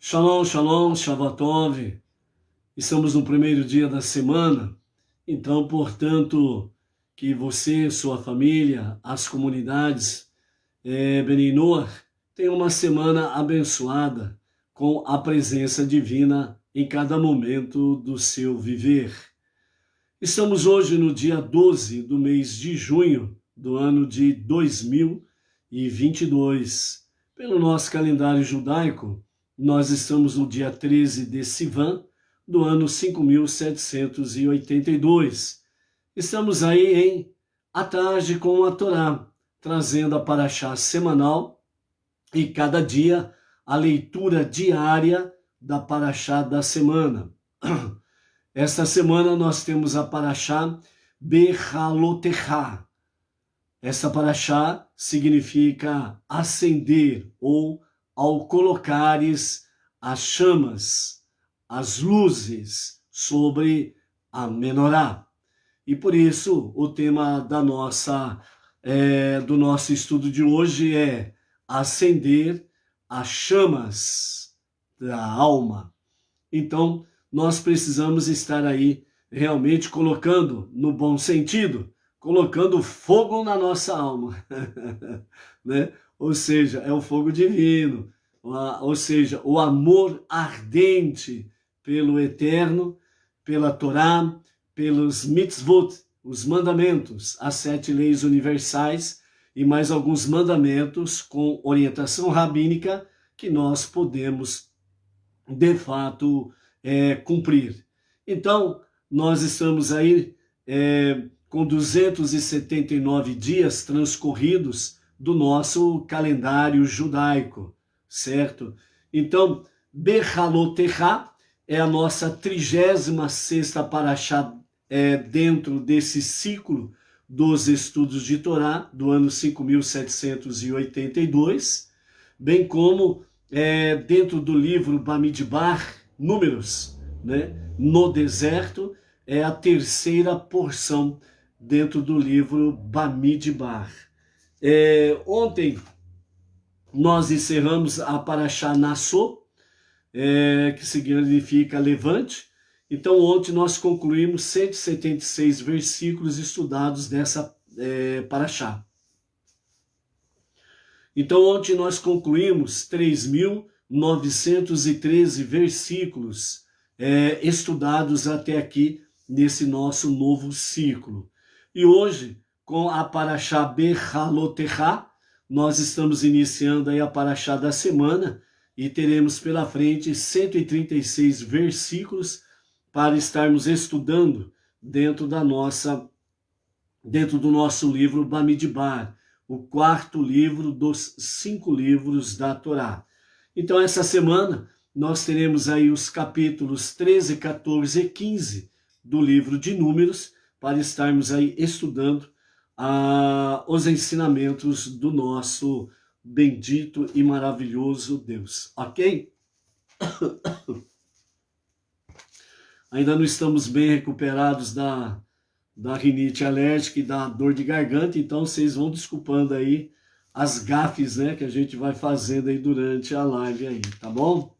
Shalom, shalom, Shavatov. Estamos no primeiro dia da semana, então, portanto, que você, sua família, as comunidades, Bnei Noach, tenham uma semana abençoada com a presença divina em cada momento do seu viver. Estamos hoje no dia 12 do mês de junho do ano de 2022. Pelo nosso calendário judaico, nós estamos no dia 13 de Sivan, do ano 5782. Estamos aí à tarde com a Torá, trazendo a Parashá semanal e cada dia a leitura diária da Parashá da semana. Esta semana nós temos a Parashá Behalotecha. Essa Parashá significa acender ou ao colocares as chamas, as luzes sobre a menorá. E por isso o tema do nosso estudo de hoje é acender as chamas da alma. Então, nós precisamos estar aí realmente colocando, no bom sentido, colocando fogo na nossa alma, né? Ou seja, é o fogo divino, ou seja, o amor ardente pelo eterno, pela Torá, pelos mitzvot, os mandamentos, as 7 leis universais e mais alguns mandamentos com orientação rabínica que nós podemos, de fato, cumprir. Então, nós estamos aí com 279 dias transcorridos do nosso calendário judaico, certo? Então, Behalotecha é a nossa 36ª Parashá dentro desse ciclo dos estudos de Torá do ano 5782, bem como dentro do livro Bamidbar, Números, né? No deserto, é a 3ª porção dentro do livro Bamidbar. Ontem nós encerramos a Parashá Nassô, que significa levante. Então ontem nós concluímos 176 versículos estudados dessa Parashá. Então ontem nós concluímos 3.913 versículos estudados até aqui nesse nosso novo ciclo. E hoje, com a Parashá Behalotecha, nós estamos iniciando aí a Parashá da semana e teremos pela frente 136 versículos para estarmos estudando dentro do nosso livro Bamidbar, o 4º livro dos 5 livros da Torá. Então, essa semana, nós teremos aí os capítulos 13, 14 e 15 do livro de Números, para estarmos aí estudando os ensinamentos do nosso bendito e maravilhoso Deus, ok? Ainda não estamos bem recuperados da rinite alérgica e da dor de garganta, então vocês vão desculpando aí as gafes, né, que a gente vai fazendo aí durante a live aí, tá bom?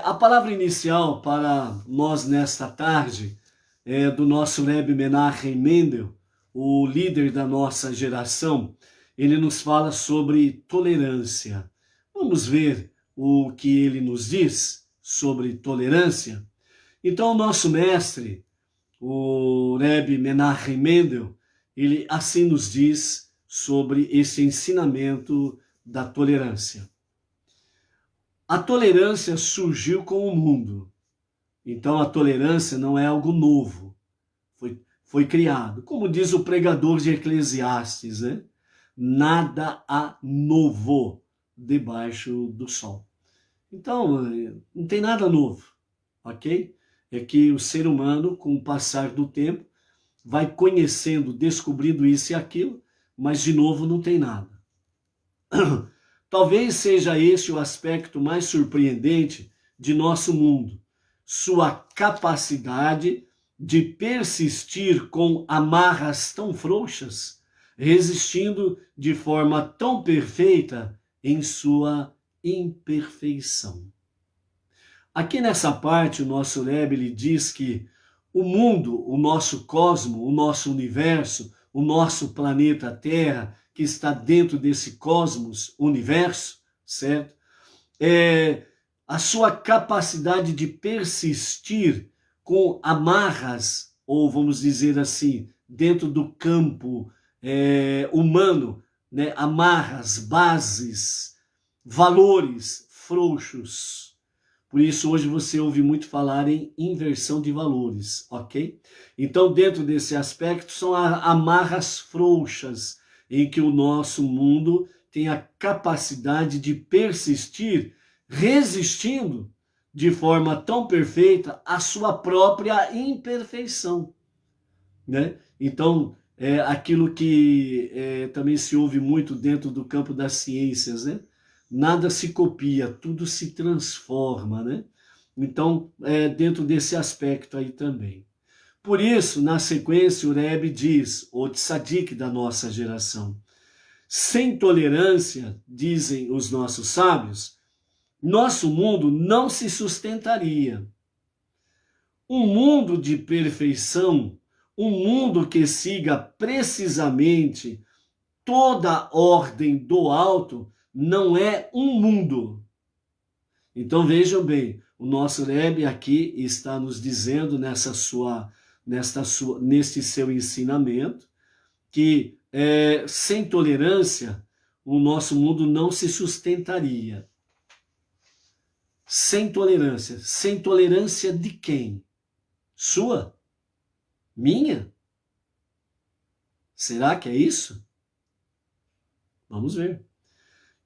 A palavra inicial para nós nesta tarde é do nosso Rebbe Menachem Mendel, o líder da nossa geração. Ele nos fala sobre tolerância. Vamos ver o que ele nos diz sobre tolerância? Então, o nosso mestre, o Rebbe Menachem Mendel, ele assim nos diz sobre esse ensinamento da tolerância. A tolerância surgiu com o mundo. Então, a tolerância não é algo novo. Foi criado. Como diz o pregador de Eclesiastes, né? Nada há novo debaixo do sol. Então, não tem nada novo, ok? É que o ser humano, com o passar do tempo, vai conhecendo, descobrindo isso e aquilo, mas de novo não tem nada. Talvez seja esse o aspecto mais surpreendente de nosso mundo, sua capacidade de persistir com amarras tão frouxas, resistindo de forma tão perfeita em sua imperfeição. Aqui nessa parte, o nosso Rebbe ele diz que o mundo, o nosso cosmo, o nosso universo, o nosso planeta Terra, que está dentro desse cosmos, universo, certo? A sua capacidade de persistir com amarras, ou vamos dizer assim, dentro do campo humano, né? Amarras, bases, valores frouxos. Por isso, hoje você ouve muito falar em inversão de valores, ok? Então, dentro desse aspecto, são amarras frouxas, em que o nosso mundo tem a capacidade de persistir, resistindo de forma tão perfeita à sua própria imperfeição, né? Então, aquilo que também se ouve muito dentro do campo das ciências, né? Nada se copia, tudo se transforma, né? Então, dentro desse aspecto aí também. Por isso, na sequência, o Rebbe diz, o tzadik da nossa geração, sem tolerância, dizem os nossos sábios, nosso mundo não se sustentaria. Um mundo de perfeição, um mundo que siga precisamente toda a ordem do alto, não é um mundo. Então vejam bem, o nosso Rebbe aqui está nos dizendo neste seu ensinamento que sem tolerância o nosso mundo não se sustentaria. Sem tolerância de quem? Sua? Minha? Será que é isso? Vamos ver.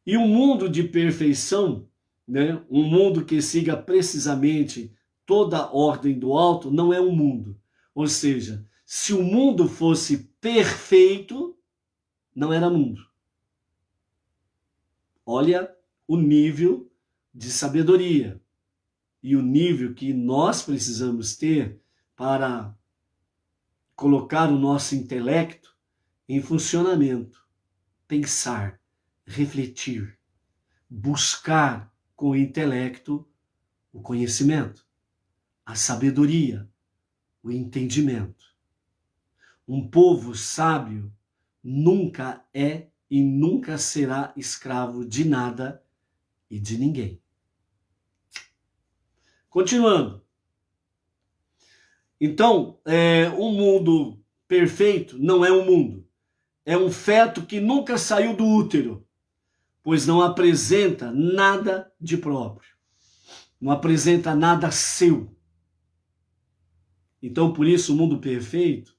E um mundo de perfeição, né? Um mundo que siga precisamente toda a ordem do alto, não é um mundo. Ou seja, se o mundo fosse perfeito, não era mundo. Olha o nível de sabedoria e o nível que nós precisamos ter para colocar o nosso intelecto em funcionamento, pensar, refletir, buscar com o intelecto o conhecimento, a sabedoria, o entendimento. Um povo sábio nunca é e nunca será escravo de nada e de ninguém. Continuando. Então, um mundo perfeito não é um mundo. É um feto que nunca saiu do útero, pois não apresenta nada de próprio. Não apresenta nada seu. Então, por isso, o mundo perfeito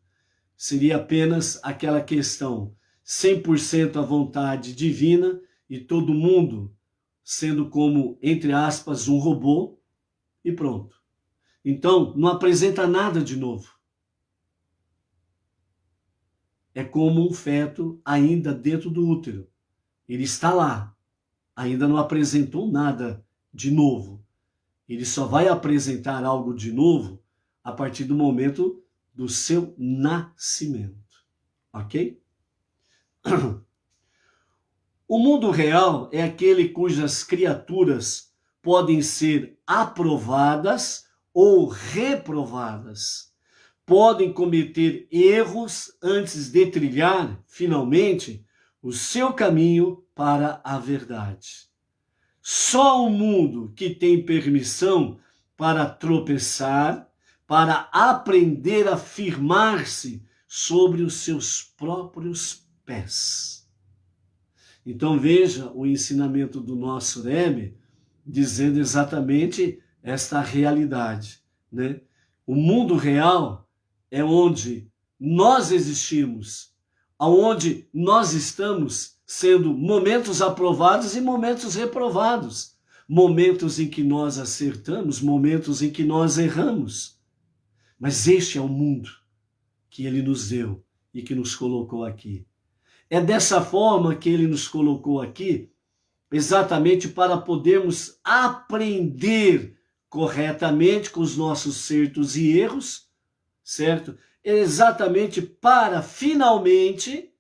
seria apenas aquela questão 100% à vontade divina e todo mundo sendo como, entre aspas, um robô e pronto. Então, não apresenta nada de novo. É como um feto ainda dentro do útero. Ele está lá, ainda não apresentou nada de novo. Ele só vai apresentar algo de novo a partir do momento do seu nascimento. Ok? O mundo real é aquele cujas criaturas podem ser aprovadas ou reprovadas. Podem cometer erros antes de trilhar, finalmente, o seu caminho para a verdade. Só o mundo que tem permissão para tropeçar, para aprender a firmar-se sobre os seus próprios pés. Então veja o ensinamento do nosso Rebbe dizendo exatamente esta realidade, né? O mundo real é onde nós existimos, aonde nós estamos sendo momentos aprovados e momentos reprovados, momentos em que nós acertamos, momentos em que nós erramos. Mas este é o mundo que ele nos deu e que nos colocou aqui. É dessa forma que ele nos colocou aqui, exatamente para podermos aprender corretamente com os nossos acertos e erros, certo? Exatamente para finalmente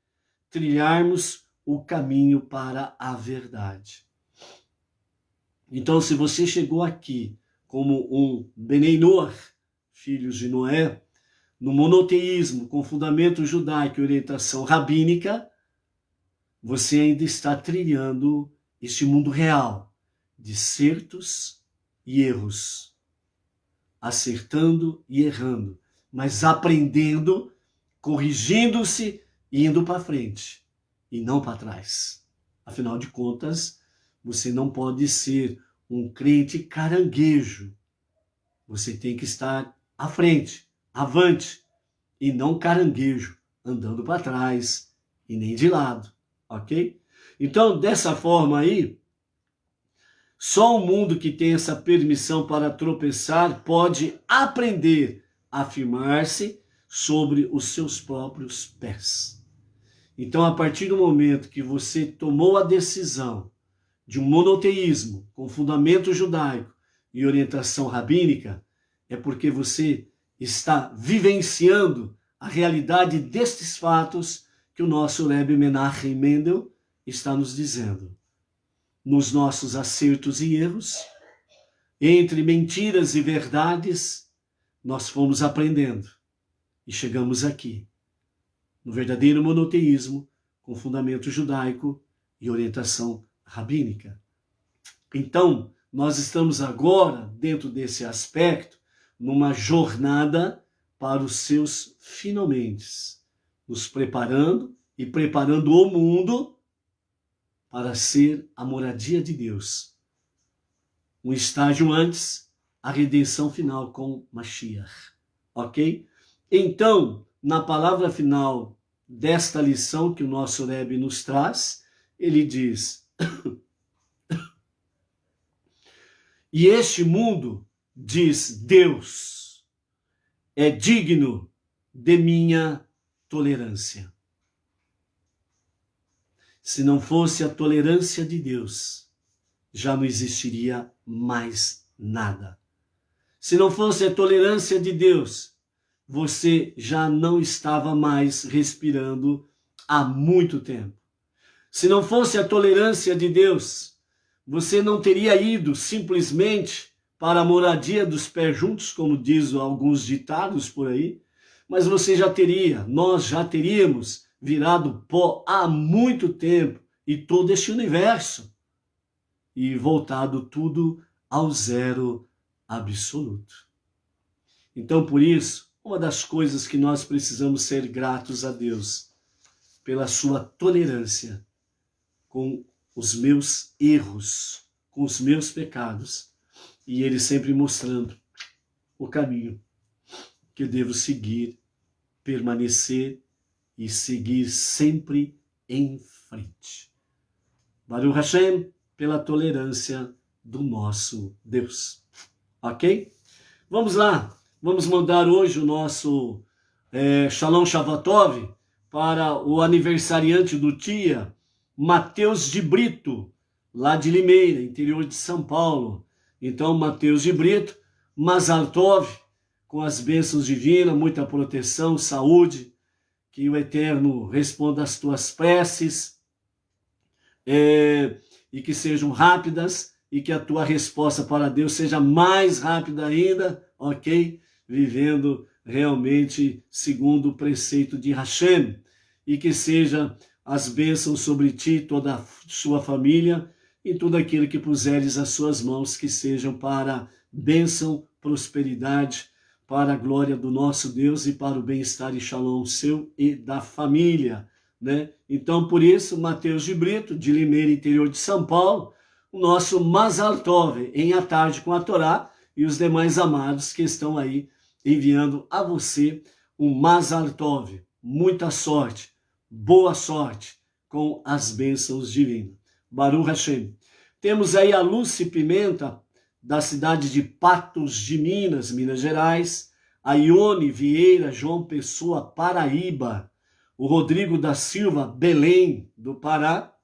trilharmos o caminho para a verdade. Então, se você chegou aqui como um Benei Noach, filhos de Noé, no monoteísmo, com fundamento judaico e orientação rabínica, você ainda está trilhando este mundo real de acertos e erros, acertando e errando, mas aprendendo, corrigindo-se e indo para frente e não para trás. Afinal de contas, você não pode ser um crente caranguejo. Você tem que estar à frente, avante, e não caranguejo, andando para trás e nem de lado, ok? Então, dessa forma aí, só um mundo que tem essa permissão para tropeçar pode aprender a afirmar-se sobre os seus próprios pés. Então, a partir do momento que você tomou a decisão de um monoteísmo com fundamento judaico e orientação rabínica, é porque você está vivenciando a realidade destes fatos que o nosso Rebbe Menachem Mendel está nos dizendo. Nos nossos acertos e erros, entre mentiras e verdades, nós fomos aprendendo e chegamos aqui, no verdadeiro monoteísmo, com fundamento judaico e orientação rabínica. Então, nós estamos agora, dentro desse aspecto, numa jornada para os seus finalmente, nos preparando e preparando o mundo para ser a moradia de Deus. Um estágio antes, a redenção final com Mashiach. Ok? Então, na palavra final desta lição que o nosso Rebbe nos traz, ele diz: e este mundo, diz Deus, é digno de minha tolerância. Se não fosse a tolerância de Deus, já não existiria mais nada. Se não fosse a tolerância de Deus, você já não estava mais respirando há muito tempo. Se não fosse a tolerância de Deus, você não teria ido simplesmente para a moradia dos pés juntos, como diz alguns ditados por aí, mas você já teria, nós já teríamos virado pó há muito tempo e todo este universo e voltado tudo ao zero absoluto. Então, por isso, uma das coisas que nós precisamos ser gratos a Deus pela sua tolerância com os meus erros, com os meus pecados, e Ele sempre mostrando o caminho que eu devo seguir, permanecer e seguir sempre em frente. Baruch Hashem, pela tolerância do nosso Deus. Ok? Vamos lá. Vamos mandar hoje o nosso Shalom Shavatov para o aniversariante do dia, Mateus de Brito, lá de Limeira, interior de São Paulo. Então, Mateus de Brito, Mazal Tov, com as bênçãos divinas, muita proteção, saúde, que o Eterno responda às tuas preces, e que sejam rápidas, e que a tua resposta para Deus seja mais rápida ainda, ok? Vivendo realmente segundo o preceito de Hashem, e que seja as bênçãos sobre ti, toda a sua família, e tudo aquilo que puseres as suas mãos, que sejam para bênção, prosperidade, para a glória do nosso Deus e para o bem-estar e shalom seu e da família, né? Então, por isso, Mateus de Brito, de Limeira, interior de São Paulo, o nosso Mazal Tov, em A Tarde com a Torá, e os demais amados que estão aí enviando a você um Mazal Tov. Muita sorte, boa sorte com as bênçãos divinas. Baruch Hashem. Temos aí a Lúcia Pimenta, da cidade de Patos de Minas, Minas Gerais, a Ione Vieira, João Pessoa, Paraíba, o Rodrigo da Silva, Belém, do Pará,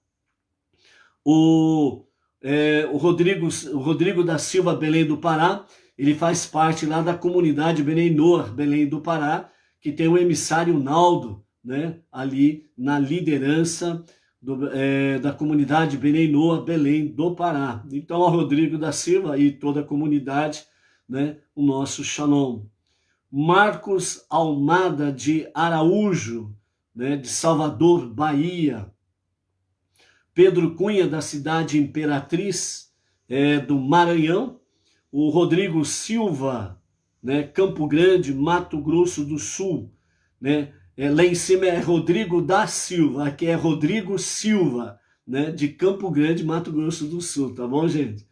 o Rodrigo da Silva, Belém do Pará, ele faz parte lá da comunidade Benei Noach, Belém do Pará, que tem o emissário Naldo, né, ali na liderança da comunidade Benei Noa, Belém do Pará. Então, ao Rodrigo da Silva e toda a comunidade, né, o nosso shalom. Marcos Almada de Araújo, né, de Salvador, Bahia. Pedro Cunha, da cidade Imperatriz, do Maranhão. O Rodrigo Silva, né, Campo Grande, Mato Grosso do Sul, né? Lá em cima é Rodrigo da Silva, aqui é Rodrigo Silva, né, de Campo Grande, Mato Grosso do Sul, tá bom, gente?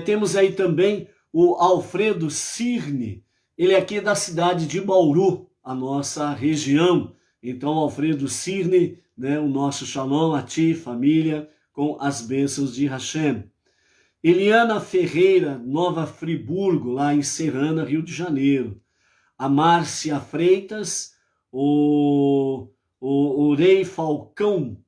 Temos aí também o Alfredo Cirne, ele aqui é da cidade de Bauru, a nossa região. Então, Alfredo Cirne, né, o nosso shalom a ti, família, com as bênçãos de Hashem. Eliana Ferreira, Nova Friburgo, lá em Serrana, Rio de Janeiro. A Márcia Freitas, o Rei Falcão,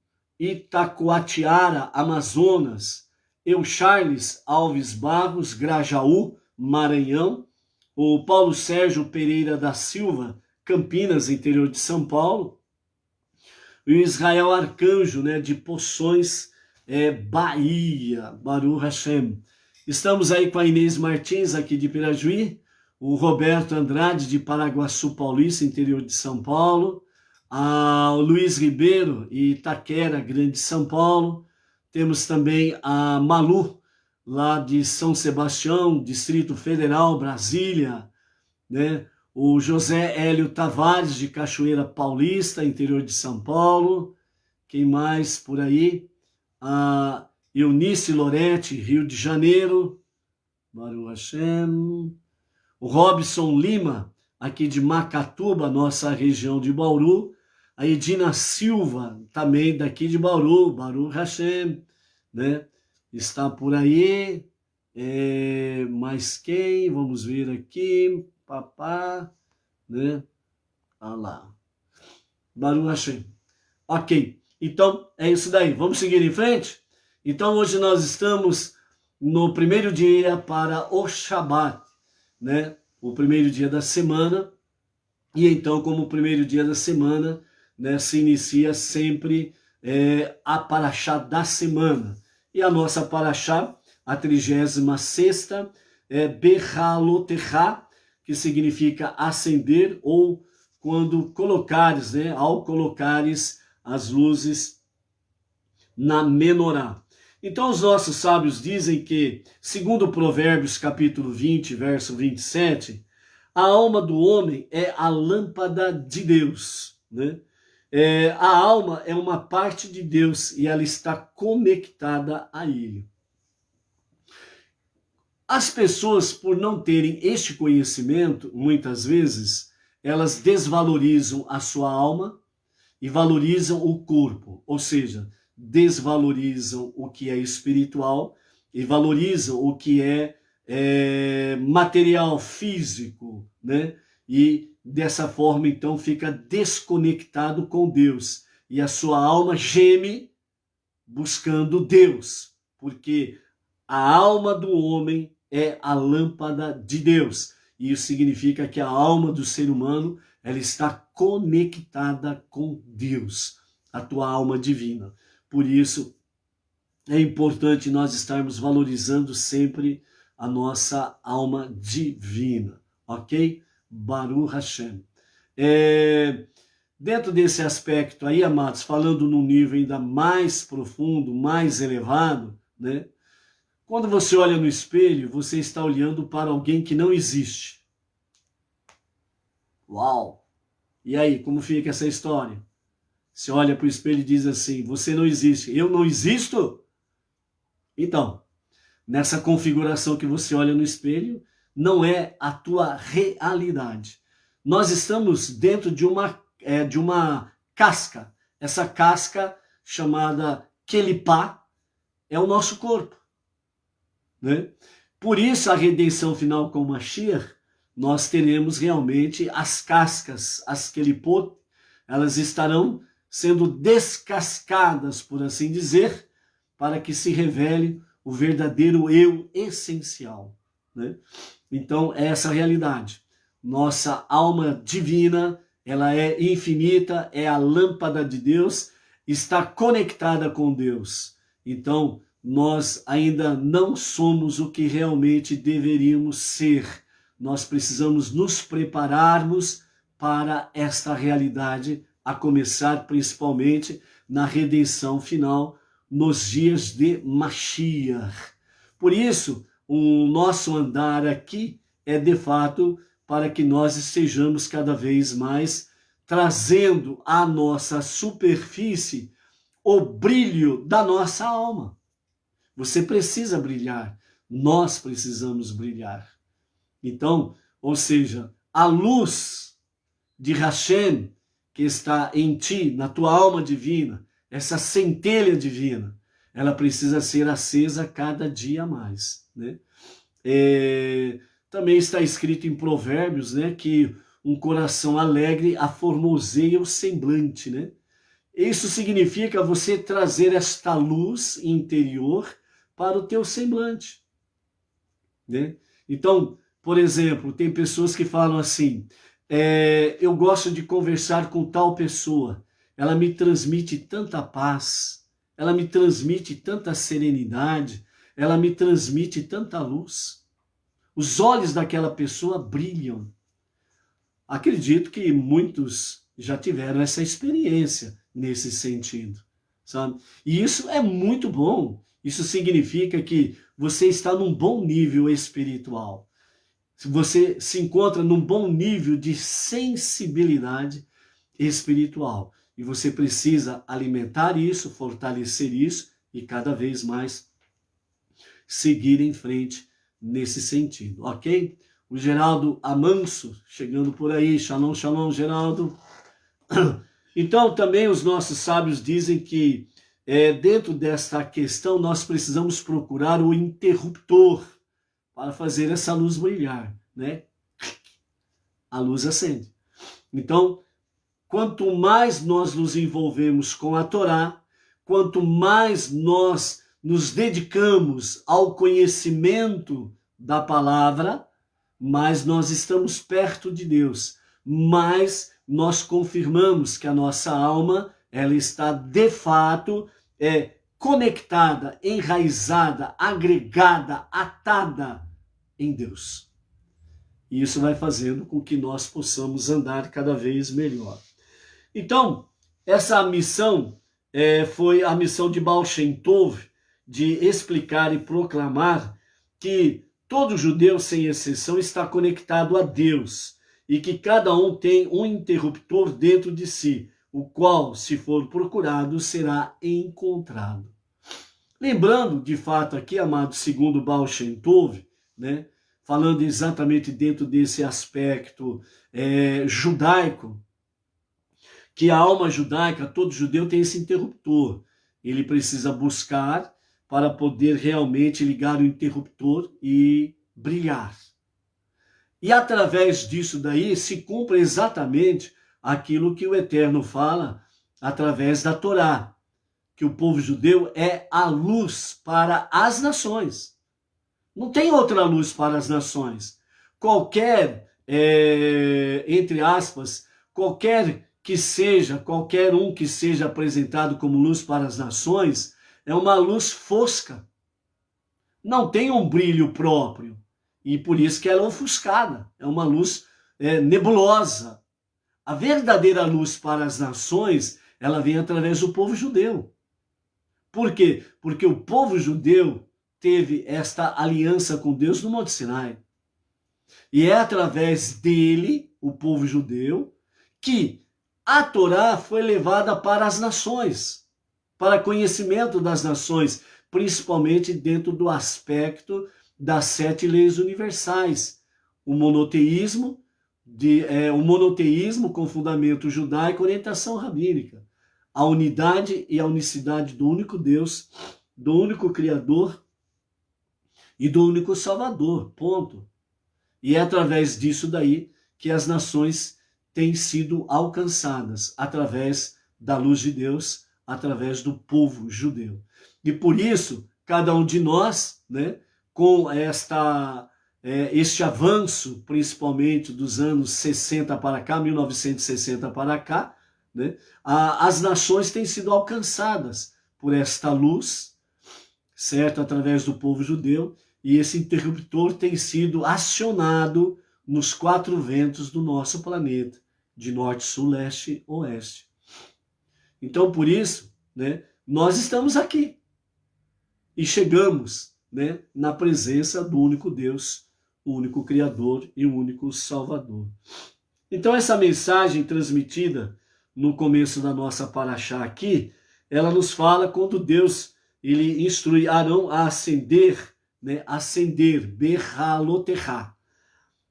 Itacoatiara, Amazonas. Eu, Charles Alves Barros, Grajaú, Maranhão. O Paulo Sérgio Pereira da Silva, Campinas, interior de São Paulo. E o Israel Arcanjo, né, de Poções, Bahia, Baruch Hashem. Estamos aí com a Inês Martins, aqui de Pirajuí, o Roberto Andrade, de Paraguaçu Paulista, interior de São Paulo, o Luiz Ribeiro, e Itaquera, Grande São Paulo. Temos também a Malu, lá de São Sebastião, Distrito Federal, Brasília, né? O José Hélio Tavares, de Cachoeira Paulista, interior de São Paulo. Quem mais por aí? A Eunice Loretti, Rio de Janeiro, Baruch Hashem. O Robson Lima, aqui de Macatuba, nossa região de Bauru. A Edina Silva, também daqui de Bauru, Baruch Hashem, né? Está por aí. Mais quem? Vamos ver aqui. Papá, né? Olha lá. Baruch Hashem. Ok. Então, é isso daí. Vamos seguir em frente? Então, hoje nós estamos no primeiro dia para o Shabat, né? O primeiro dia da semana. E então, como o primeiro dia da semana, né, se inicia sempre a Parashá da semana. E a nossa Parashá, a 36ª, é Behalotecha, que significa acender, ou quando colocares, né, ao colocares as luzes na menorá. Então os nossos sábios dizem que, segundo Provérbios capítulo 20, verso 27, a alma do homem é a lâmpada de Deus, né? A alma é uma parte de Deus e ela está conectada a Ele. As pessoas, por não terem este conhecimento, muitas vezes, elas desvalorizam a sua alma e valorizam o corpo, ou seja, desvalorizam o que é espiritual e valorizam o que é material, físico, né? E dessa forma, então, fica desconectado com Deus. E a sua alma geme buscando Deus, porque a alma do homem é a lâmpada de Deus. E isso significa que a alma do ser humano, ela está conectada com Deus, a tua alma divina. Por isso, é importante nós estarmos valorizando sempre a nossa alma divina, ok? Baruch Hashem. Dentro desse aspecto aí, amados, falando num nível ainda mais profundo, mais elevado, né? Quando você olha no espelho, você está olhando para alguém que não existe. Uau! E aí, como fica essa história? Você olha para o espelho e diz assim, você não existe. Eu não existo? Então, nessa configuração que você olha no espelho, não é a tua realidade. Nós estamos dentro de uma casca. Essa casca chamada Kelipá é o nosso corpo, né? Por isso a redenção final com o Mashiach, nós teremos realmente as cascas, as Kelipot, elas estarão sendo descascadas, por assim dizer, para que se revele o verdadeiro eu essencial, né? Então, é essa a realidade. Nossa alma divina, ela é infinita, é a lâmpada de Deus, está conectada com Deus. Então, nós ainda não somos o que realmente deveríamos ser. Nós precisamos nos prepararmos para esta realidade, a começar principalmente na redenção final, nos dias de Mashiach. Por isso, o nosso andar aqui é de fato para que nós estejamos cada vez mais trazendo à nossa superfície o brilho da nossa alma. Você precisa brilhar, nós precisamos brilhar. Então, ou seja, a luz de Hashem que está em ti, na tua alma divina, essa centelha divina, ela precisa ser acesa cada dia mais, né? Também está escrito em Provérbios, né, que um coração alegre aformoseia o semblante, né? Isso significa você trazer esta luz interior para o teu semblante, né? Então, por exemplo, tem pessoas que falam assim, eu gosto de conversar com tal pessoa, ela me transmite tanta paz, ela me transmite tanta serenidade, ela me transmite tanta luz. Os olhos daquela pessoa brilham. Acredito que muitos já tiveram essa experiência nesse sentido, sabe? E isso é muito bom. Isso significa que você está num bom nível espiritual. Você se encontra num bom nível de sensibilidade espiritual. E você precisa alimentar isso, fortalecer isso e cada vez mais seguir em frente nesse sentido, ok? O Geraldo Amanso, chegando por aí, shalom, shalom, Geraldo. Então, também os nossos sábios dizem que dentro desta questão nós precisamos procurar o interruptor para fazer essa luz brilhar, né? A luz acende. Então, quanto mais nós nos envolvemos com a Torá, quanto mais nós nos dedicamos ao conhecimento da palavra, mais nós estamos perto de Deus, mais nós confirmamos que a nossa alma, ela está de fato conectada, enraizada, agregada, atada em Deus. E isso vai fazendo com que nós possamos andar cada vez melhor. Então, essa missão foi a missão de Baal Shem Tov, de explicar e proclamar que todo judeu, sem exceção, está conectado a Deus e que cada um tem um interruptor dentro de si, o qual, se for procurado, será encontrado. Lembrando, de fato, aqui, amado, segundo Baal Shem Tov, né, falando exatamente dentro desse aspecto judaico, que a alma judaica, todo judeu tem esse interruptor. Ele precisa buscar para poder realmente ligar o interruptor e brilhar. E através disso daí se cumpre exatamente aquilo que o Eterno fala através da Torá, que o povo judeu é a luz para as nações. Não tem outra luz para as nações. Qualquer, entre aspas, qualquer um que seja apresentado como luz para as nações, é uma luz fosca. Não tem um brilho próprio. E por isso que ela é ofuscada. É uma luz nebulosa. A verdadeira luz para as nações, ela vem através do povo judeu. Por quê? Porque o povo judeu teve esta aliança com Deus no Monte Sinai. E é através dele, o povo judeu, que a Torá foi levada para as nações, para conhecimento das nações, principalmente dentro do aspecto das 7 leis universais. O monoteísmo com fundamento judaico e orientação rabínica. A unidade e a unicidade do único Deus, do único Criador e do único Salvador, ponto. E é através disso daí que as nações têm sido alcançadas, através da luz de Deus, através do povo judeu. E por isso, cada um de nós, né, com este avanço, principalmente dos anos 60 para cá, 1960 para cá, né? As nações têm sido alcançadas por esta luz, certo? Através do povo judeu, e esse interruptor tem sido acionado nos 4 ventos do nosso planeta, de norte, sul, leste, oeste. Então, por isso, né, nós estamos aqui e chegamos, né, na presença do único Deus, o único Criador e o único Salvador. Então, essa mensagem transmitida no começo da nossa paraxá aqui, ela nos fala quando Deus ele instrui Arão a acender, né, acender, berraloterra,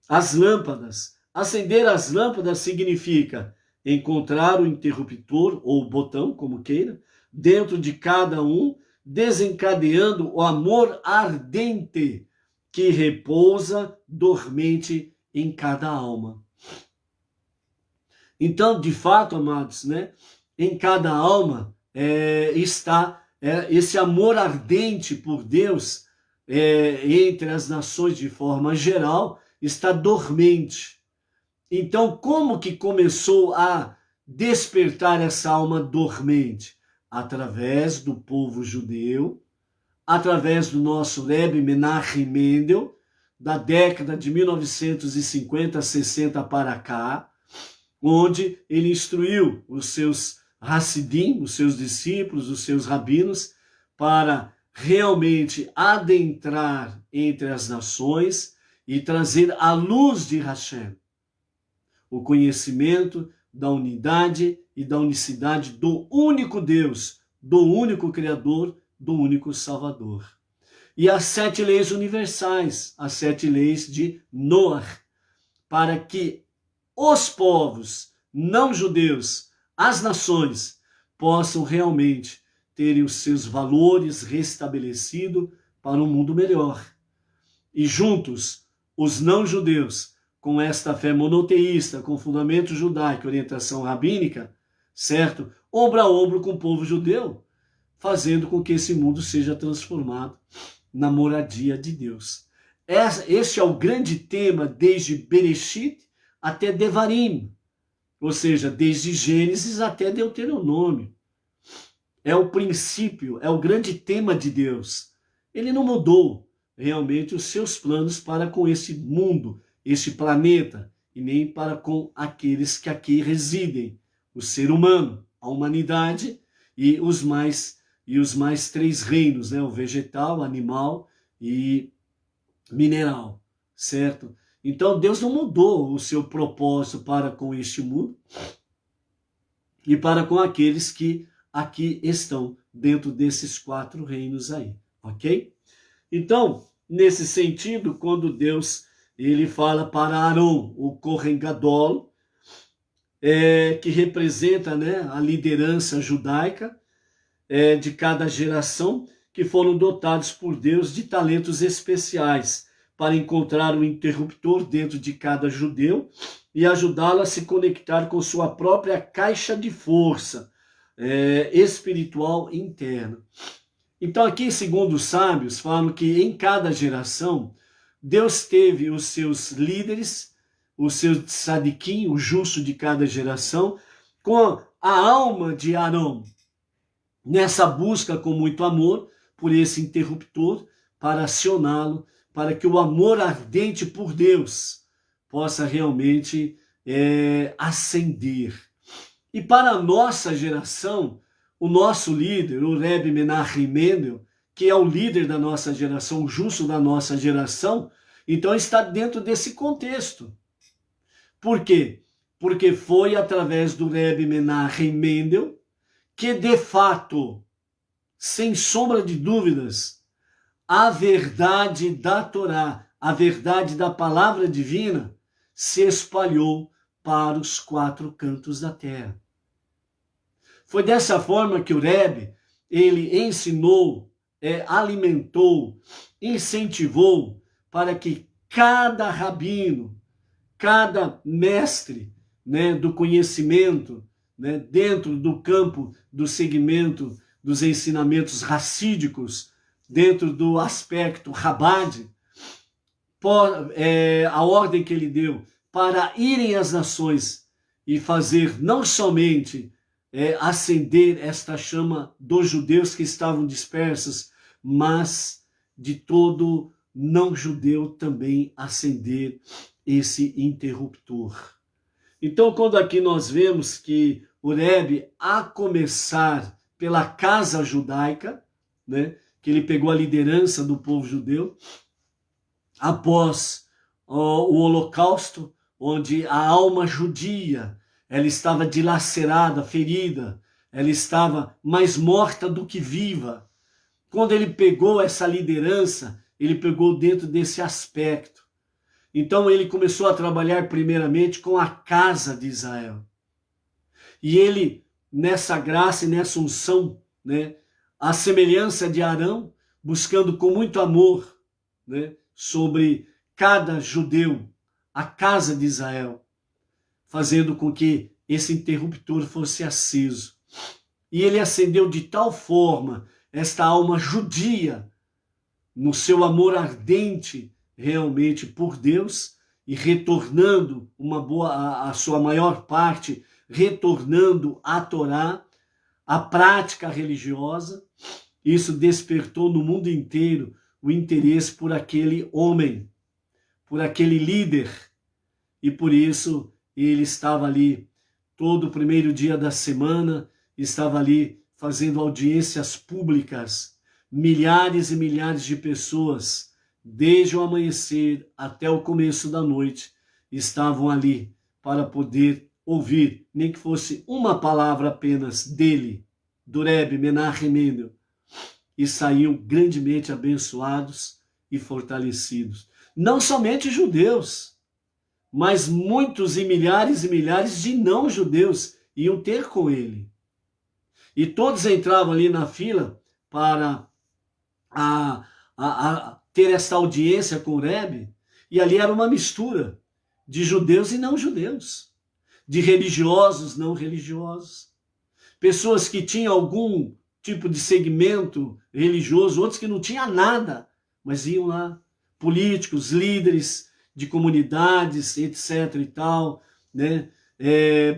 as lâmpadas. Acender as lâmpadas significa encontrar o interruptor ou botão, como queira, dentro de cada um, desencadeando o amor ardente que repousa dormente em cada alma. Então, de fato, amados, né, em cada alma está esse amor ardente por Deus entre as nações de forma geral, está dormente. Então, como que começou a despertar essa alma dormente? Através do povo judeu, através do nosso Rebbe Menachem Mendel, da década de 1950, 60 para cá, onde ele instruiu os seus Hassidim, os seus discípulos, os seus rabinos, para realmente adentrar entre as nações e trazer a luz de Hashem, o conhecimento da unidade e da unicidade do único Deus, do único Criador, do único Salvador. E as 7 leis universais, as 7 leis de Noah, para que os povos não judeus, as nações, possam realmente terem os seus valores restabelecidos para um mundo melhor. E juntos, os não judeus, com esta fé monoteísta, com fundamento judaico e orientação rabínica, certo? Ombro a ombro com o povo judeu, fazendo com que esse mundo seja transformado na moradia de Deus. Este é o grande tema desde Bereshit até Devarim, ou seja, desde Gênesis até Deuteronômio. É o princípio, é o grande tema de Deus. Ele não mudou realmente os seus planos para com este mundo, este planeta, e nem para com aqueles que aqui residem, o ser humano, a humanidade e os mais 3 reinos, né? O vegetal, animal e mineral, certo? Então Deus não mudou o seu propósito para com este mundo e para com aqueles que aqui estão dentro desses 4 reinos aí, ok? Então, nesse sentido, quando Deus ele fala para Arão, o Kohen Gadol, que representa, né, a liderança judaica de cada geração, que foram dotados por Deus de talentos especiais para encontrar o interruptor dentro de cada judeu e ajudá-lo a se conectar com sua própria caixa de força espiritual interna. Então aqui, segundo os sábios, falam que em cada geração, Deus teve os seus líderes, o seu tzadikim, o justo de cada geração, com a alma de Arão, nessa busca com muito amor por esse interruptor, para acioná-lo, para que o amor ardente por Deus possa realmente ascender. E para a nossa geração, o nosso líder, o Rebbe Menachem Mendel, que é o líder da nossa geração, o justo da nossa geração, então está dentro desse contexto. Por quê? Porque foi através do Rebbe Menachem Mendel que, de fato, sem sombra de dúvidas, a verdade da Torá, a verdade da palavra divina, se espalhou para os 4 cantos da terra. Foi dessa forma que o Rebbe, ele ensinou, alimentou, incentivou para que cada rabino, cada mestre, né, do conhecimento, né, dentro do campo do segmento dos ensinamentos racídicos, dentro do aspecto Chabad, a ordem que ele deu para irem às nações e fazer não somente acender esta chama dos judeus que estavam dispersos, mas de todo não judeu também acender esse interruptor. Então, quando aqui nós vemos que o Rebbe, a começar pela casa judaica, né, que ele pegou a liderança do povo judeu, após o Holocausto, onde a alma judia, ela estava dilacerada, ferida, ela estava mais morta do que viva. Quando ele pegou essa liderança, ele pegou dentro desse aspecto. Então ele começou a trabalhar primeiramente com a casa de Israel. E ele, nessa graça e nessa unção, né, a semelhança de Arão, buscando com muito amor, né, sobre cada judeu, a casa de Israel, fazendo com que esse interruptor fosse aceso. E ele acendeu de tal forma esta alma judia, no seu amor ardente realmente por Deus, e retornando a sua maior parte, retornando à Torá, à prática religiosa. Isso despertou no mundo inteiro o interesse por aquele homem, por aquele líder, e por isso ele estava ali todo o primeiro dia da semana, estava ali fazendo audiências públicas, milhares e milhares de pessoas, desde o amanhecer até o começo da noite, estavam ali para poder ouvir, nem que fosse uma palavra apenas dele, do Rebbe Menachem Mendel, e saíam grandemente abençoados e fortalecidos. Não somente judeus, mas muitos e milhares de não-judeus iam ter com ele. E todos entravam ali na fila para ter esta audiência com o Rebbe, e ali era uma mistura de judeus e não-judeus, de religiosos, não religiosos, pessoas que tinham algum tipo de segmento religioso, outros que não tinham nada, mas iam lá, políticos, líderes de comunidades, etc. e tal, né?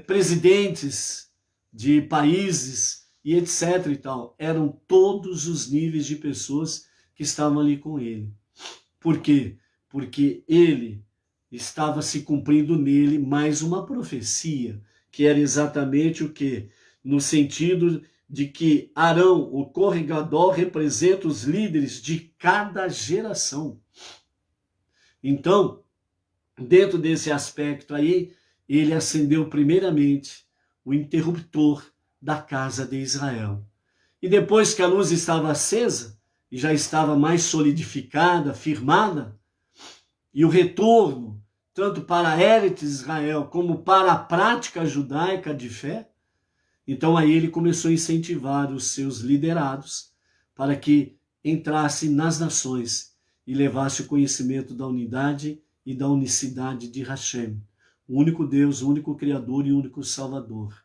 Presidentes de países e etc. e tal. Eram todos os níveis de pessoas que estavam ali com ele. Por quê? Porque ele estava se cumprindo nele mais uma profecia, que era exatamente o quê? No sentido de que Arão, o Kohen Gadol, representa os líderes de cada geração. Então, dentro desse aspecto aí, ele acendeu primeiramente o interruptor da casa de Israel. E depois que a luz estava acesa, e já estava mais solidificada, firmada, e o retorno, tanto para a Eretz Israel, como para a prática judaica de fé, então aí ele começou a incentivar os seus liderados para que entrasse nas nações e levasse o conhecimento da unidade e da unicidade de Hashem, o único Deus, o único Criador e o único Salvador.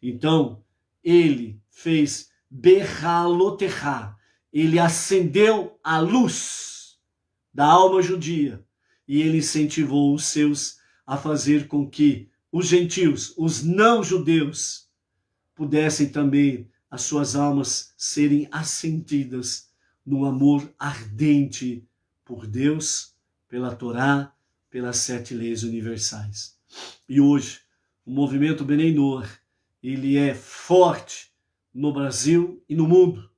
Então, ele fez Behalotecha, ele acendeu a luz da alma judia e ele incentivou os seus a fazer com que os gentios, os não-judeus, pudessem também as suas almas serem acendidas no amor ardente por Deus, pela Torá, pelas 7 leis universais. E hoje, o movimento Benei Noach, ele é forte no Brasil e no mundo.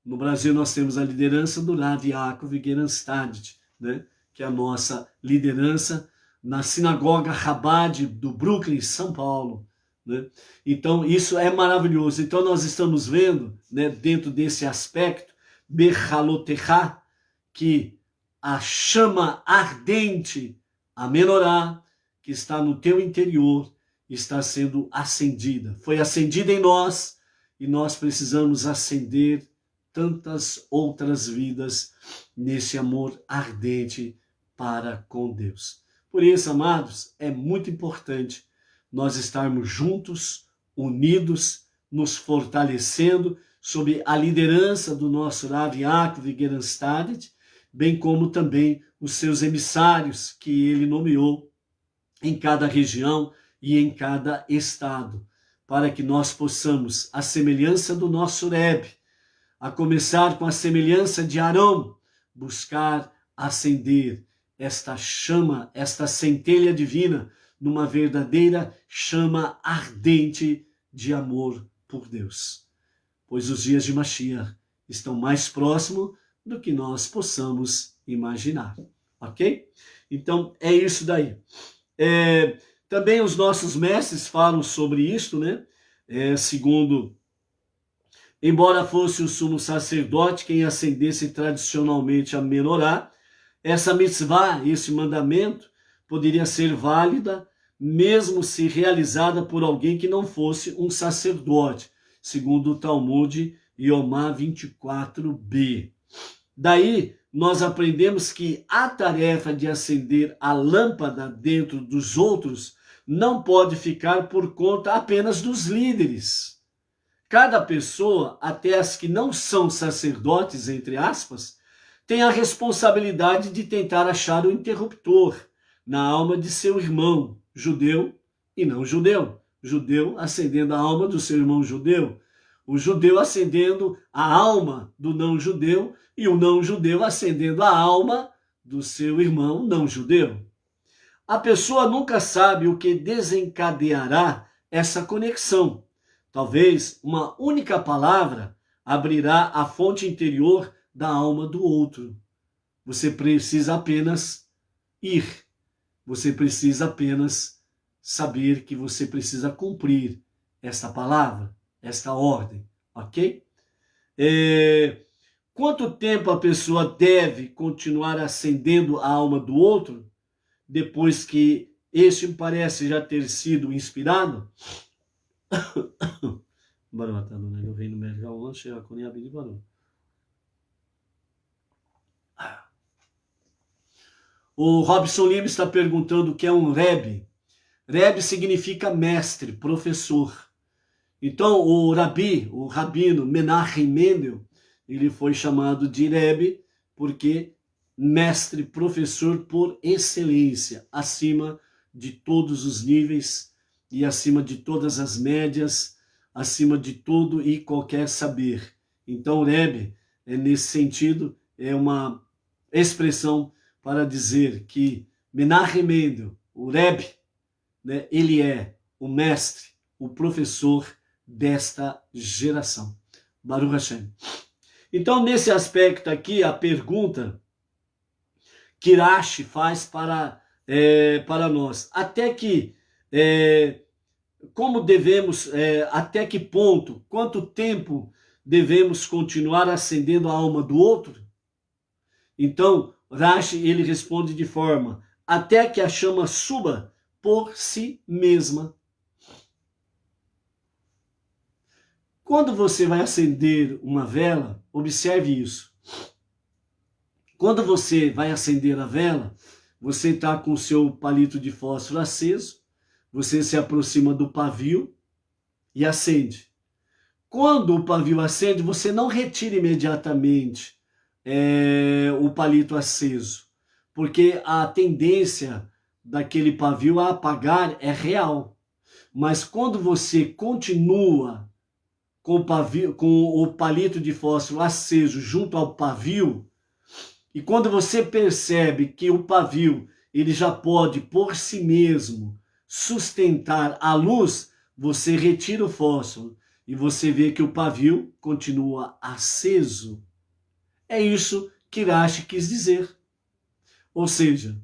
No Brasil nós temos a liderança do Rav Yaakov Geranstad, né? Que é a nossa liderança na sinagoga Chabad do Brooklyn, São Paulo. Né? Então isso é maravilhoso. Então nós estamos vendo, né, dentro desse aspecto, Behalotecha, que a chama ardente, a menorá, que está no teu interior, está sendo acendida. Foi acendida em nós e nós precisamos acender tantas outras vidas nesse amor ardente para com Deus. Por isso, amados, é muito importante nós estarmos juntos, unidos, nos fortalecendo sob a liderança do nosso Rav Yaakov Geranstad, bem como também os seus emissários que ele nomeou em cada região e em cada estado, para que nós possamos, à semelhança do nosso Rebbe, a começar com a semelhança de Arão, buscar acender esta chama, esta centelha divina, numa verdadeira chama ardente de amor por Deus. Pois os dias de Mashiach estão mais próximos do que nós possamos imaginar, ok? Então, é isso daí. Também os nossos mestres falam sobre isso, né? Segundo, embora fosse o sumo sacerdote quem acendesse tradicionalmente a menorá, essa mitzvah, esse mandamento, poderia ser válida mesmo se realizada por alguém que não fosse um sacerdote, segundo o Talmud Yomá 24b. Daí, nós aprendemos que a tarefa de acender a lâmpada dentro dos outros não pode ficar por conta apenas dos líderes. Cada pessoa, até as que não são sacerdotes, entre aspas, tem a responsabilidade de tentar achar o interruptor na alma de seu irmão, judeu e não judeu. Judeu acendendo a alma do seu irmão judeu. O judeu acendendo a alma do não-judeu e o não-judeu acendendo a alma do seu irmão não-judeu. A pessoa nunca sabe o que desencadeará essa conexão. Talvez uma única palavra abrirá a fonte interior da alma do outro. Você precisa apenas ir. Você precisa apenas saber que você precisa cumprir esta palavra, esta ordem, ok? Quanto tempo a pessoa deve continuar acendendo a alma do outro, depois que este parece já ter sido inspirado? O Robson Lima está perguntando o que é um Rebbe. Rebbe significa mestre, professor. Então, o rabino Menachem Mendel, ele foi chamado de Rebbe porque mestre, professor por excelência, acima de todos os níveis e acima de todas as médias, acima de todo e qualquer saber. Então, Rebbe, nesse sentido, é uma expressão para dizer que Menachem Mendel, o Rebbe, né, ele é o mestre, o professor desta geração. Baruch Hashem. Então, nesse aspecto aqui, a pergunta que Rashi faz para nós, até que, como devemos, até que ponto, quanto tempo devemos continuar acendendo a alma do outro? Então, Rashi, ele responde de forma, até que a chama suba por si mesma. Quando você vai acender uma vela, observe isso. Quando você vai acender a vela, você está com o seu palito de fósforo aceso, você se aproxima do pavio e acende. Quando o pavio acende, você não retira imediatamente o palito aceso, porque a tendência daquele pavio a apagar é real. Mas quando você continua com o palito de fósforo aceso junto ao pavio, e quando você percebe que o pavio ele já pode por si mesmo sustentar a luz, você retira o fósforo e você vê que o pavio continua aceso. É isso que Rashi quis dizer. Ou seja,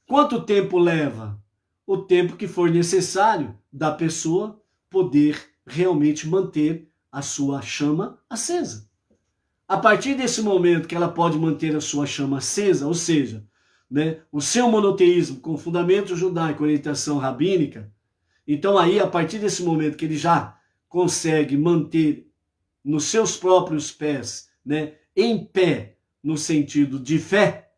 quanto tempo leva? O tempo que for necessário da pessoa poder realmente manter a sua chama acesa. A partir desse momento que ela pode manter a sua chama acesa, ou seja, né, o seu monoteísmo com fundamento judaico, orientação rabínica, então aí, a partir desse momento que ele já consegue manter nos seus próprios pés, né, em pé, no sentido de fé,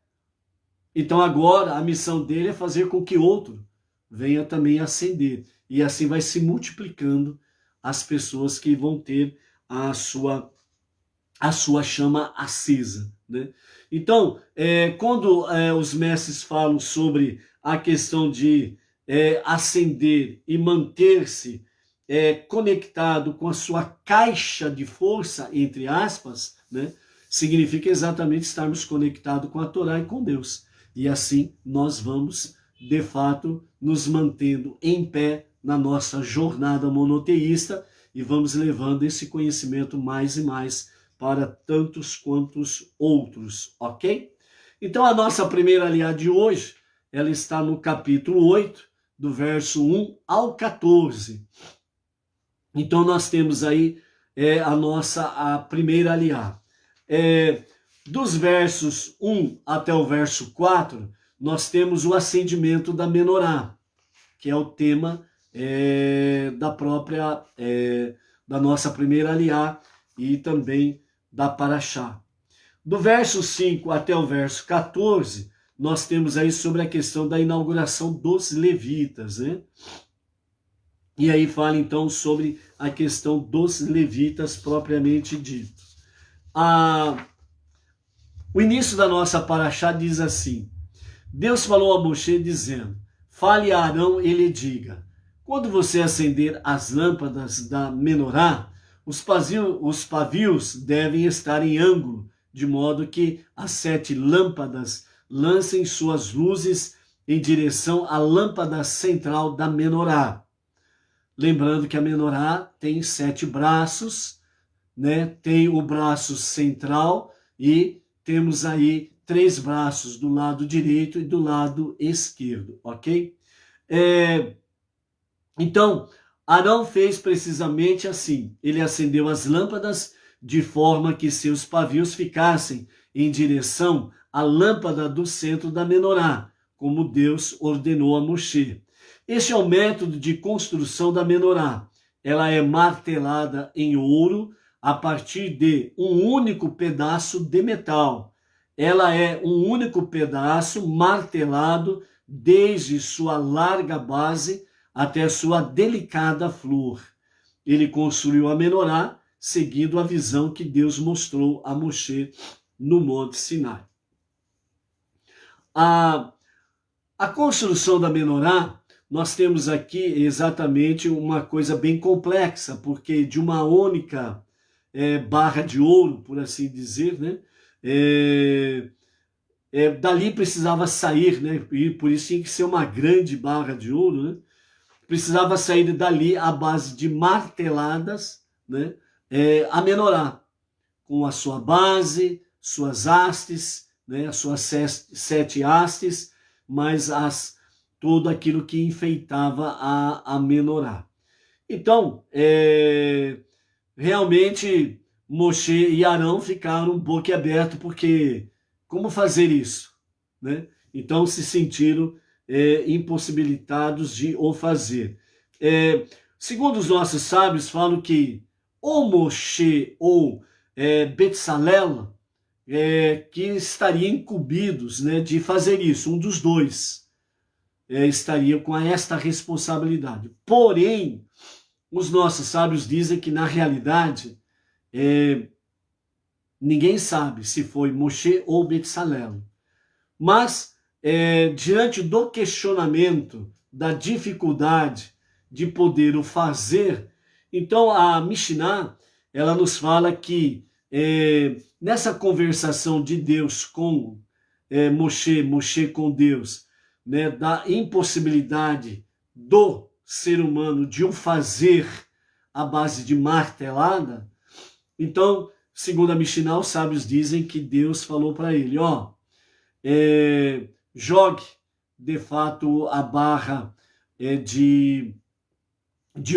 então agora a missão dele é fazer com que outro venha também acender. E assim vai se multiplicando as pessoas que vão ter a sua chama acesa, né? Então, quando os mestres falam sobre a questão de acender e manter-se conectado com a sua caixa de força, entre aspas, né, significa exatamente estarmos conectados com a Torá e com Deus. E assim nós vamos, de fato, nos mantendo em pé na nossa jornada monoteísta e vamos levando esse conhecimento mais e mais para tantos quantos outros, ok? Então a nossa primeira aliá de hoje, ela está no capítulo 8, do verso 1 ao 14. Então nós temos aí a primeira aliá. Dos versos 1 até o verso 4, nós temos o acendimento da menorá, que é o tema da nossa primeira aliá e também da paraxá. Do verso 5 até o verso 14, nós temos aí sobre a questão da inauguração dos levitas, né? E aí fala então sobre a questão dos levitas propriamente dito. O início da nossa paraxá diz assim: Deus falou a Moshe dizendo, fale a Arão e lhe diga, quando você acender as lâmpadas da menorá, os pavios devem estar em ângulo, de modo que as 7 lâmpadas lancem suas luzes em direção à lâmpada central da menorá. Lembrando que a menorá tem 7 braços, né? Tem o braço central e temos aí 3 braços do lado direito e do lado esquerdo, ok? Então, Arão fez precisamente assim. Ele acendeu as lâmpadas de forma que seus pavios ficassem em direção à lâmpada do centro da menorá, como Deus ordenou a Moshe. Este é o método de construção da menorá. Ela é martelada em ouro a partir de um único pedaço de metal. Ela é um único pedaço martelado desde sua larga base até sua delicada flor. Ele construiu a menorá seguindo a visão que Deus mostrou a Moshe no Monte Sinai. A construção da menorá, nós temos aqui exatamente uma coisa bem complexa, porque de uma única barra de ouro, por assim dizer, né? Dali precisava sair, né? E por isso tinha que ser uma grande barra de ouro, né? Precisava sair dali à base de marteladas, né? A menorá, com a sua base, suas hastes, né? As suas 7 hastes, mas tudo aquilo que enfeitava a menorá. Então, realmente, Moshe e Arão ficaram boquiabertos, porque como fazer isso, né? Então se sentiram impossibilitados de o fazer. Segundo os nossos sábios, falam que ou Moshe ou Betsalel que estariam incumbidos, né, de fazer isso, um dos dois estaria com esta responsabilidade. Porém, os nossos sábios dizem que na realidade ninguém sabe se foi Moshe ou Betsalel. Mas, diante do questionamento, da dificuldade de poder o fazer, então a Mishnah, ela nos fala que nessa conversação de Deus com Moshe com Deus, né, da impossibilidade do ser humano de o fazer à base de martelada, então, segundo a Mishnah, os sábios dizem que Deus falou para ele, jogue de fato a barra de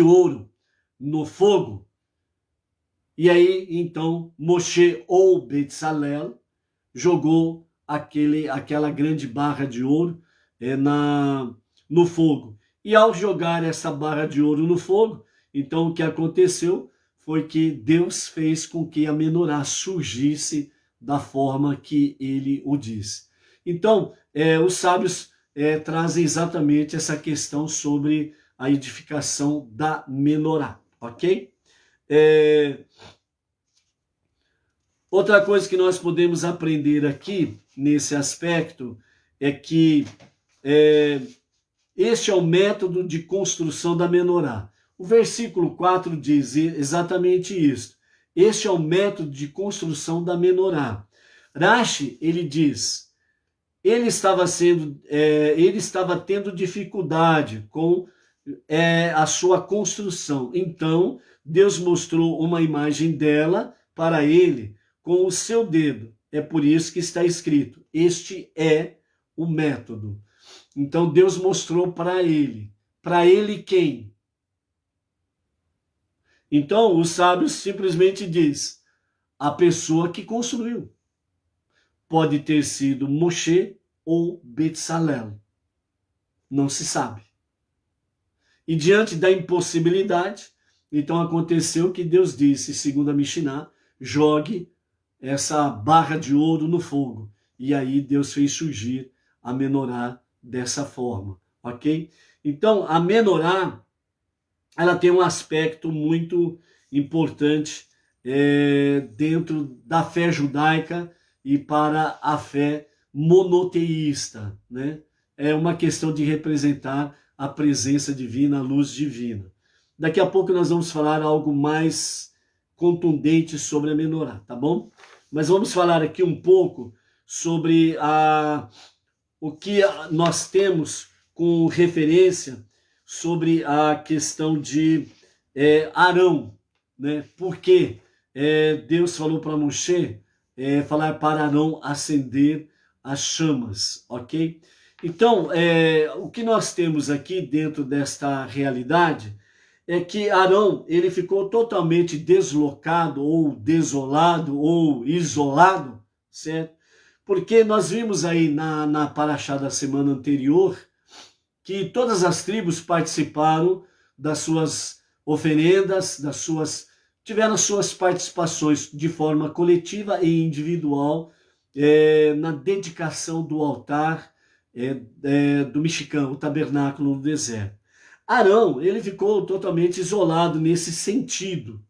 ouro no fogo. E aí, então, Moshe ou Betsalel jogou aquela grande barra de ouro no fogo. E ao jogar essa barra de ouro no fogo, então o que aconteceu foi que Deus fez com que a menorá surgisse da forma que ele o disse. Então, os sábios trazem exatamente essa questão sobre a edificação da menorá, ok? Outra coisa que nós podemos aprender aqui, nesse aspecto, é que este é o método de construção da menorá. O versículo 4 diz exatamente isso. Este é o método de construção da menorá. Rashi, ele diz, ele estava tendo dificuldade com a sua construção. Então, Deus mostrou uma imagem dela para ele com o seu dedo. É por isso que está escrito, este é o método. Então, Deus mostrou para ele. Para ele quem? Então, os sábios simplesmente diz, a pessoa que construiu. Pode ter sido Moshe ou Betsalel. Não se sabe. E diante da impossibilidade, então aconteceu que Deus disse, segundo a Mishnah, jogue essa barra de ouro no fogo. E aí Deus fez surgir a menorá dessa forma, ok? Então, a menorá, ela tem um aspecto muito importante dentro da fé judaica e para a fé monoteísta, né? É uma questão de representar a presença divina, a luz divina. Daqui a pouco nós vamos falar algo mais contundente sobre a menorá, tá bom? Mas vamos falar aqui um pouco sobre o que nós temos com referência sobre a questão de Arão, né? Porque Deus falou para Moshe falar para Arão acender as chamas, ok? Então, o que nós temos aqui dentro desta realidade é que Arão, ele ficou totalmente deslocado, ou desolado, ou isolado, certo? Porque nós vimos aí na paraxá da semana anterior que todas as tribos participaram das suas oferendas, tiveram suas participações de forma coletiva e individual na dedicação do altar do Mexicano, o tabernáculo no deserto. Arão, ele ficou totalmente isolado nesse sentido.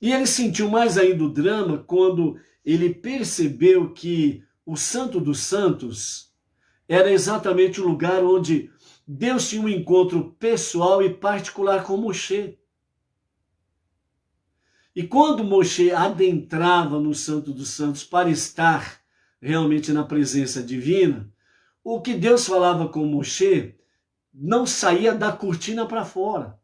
E ele sentiu mais ainda o drama quando ele percebeu que o Santo dos Santos era exatamente o lugar onde Deus tinha um encontro pessoal e particular com Moshe. E quando Moshe adentrava no Santo dos Santos para estar realmente na presença divina, o que Deus falava com Moshe não saía da cortina para fora,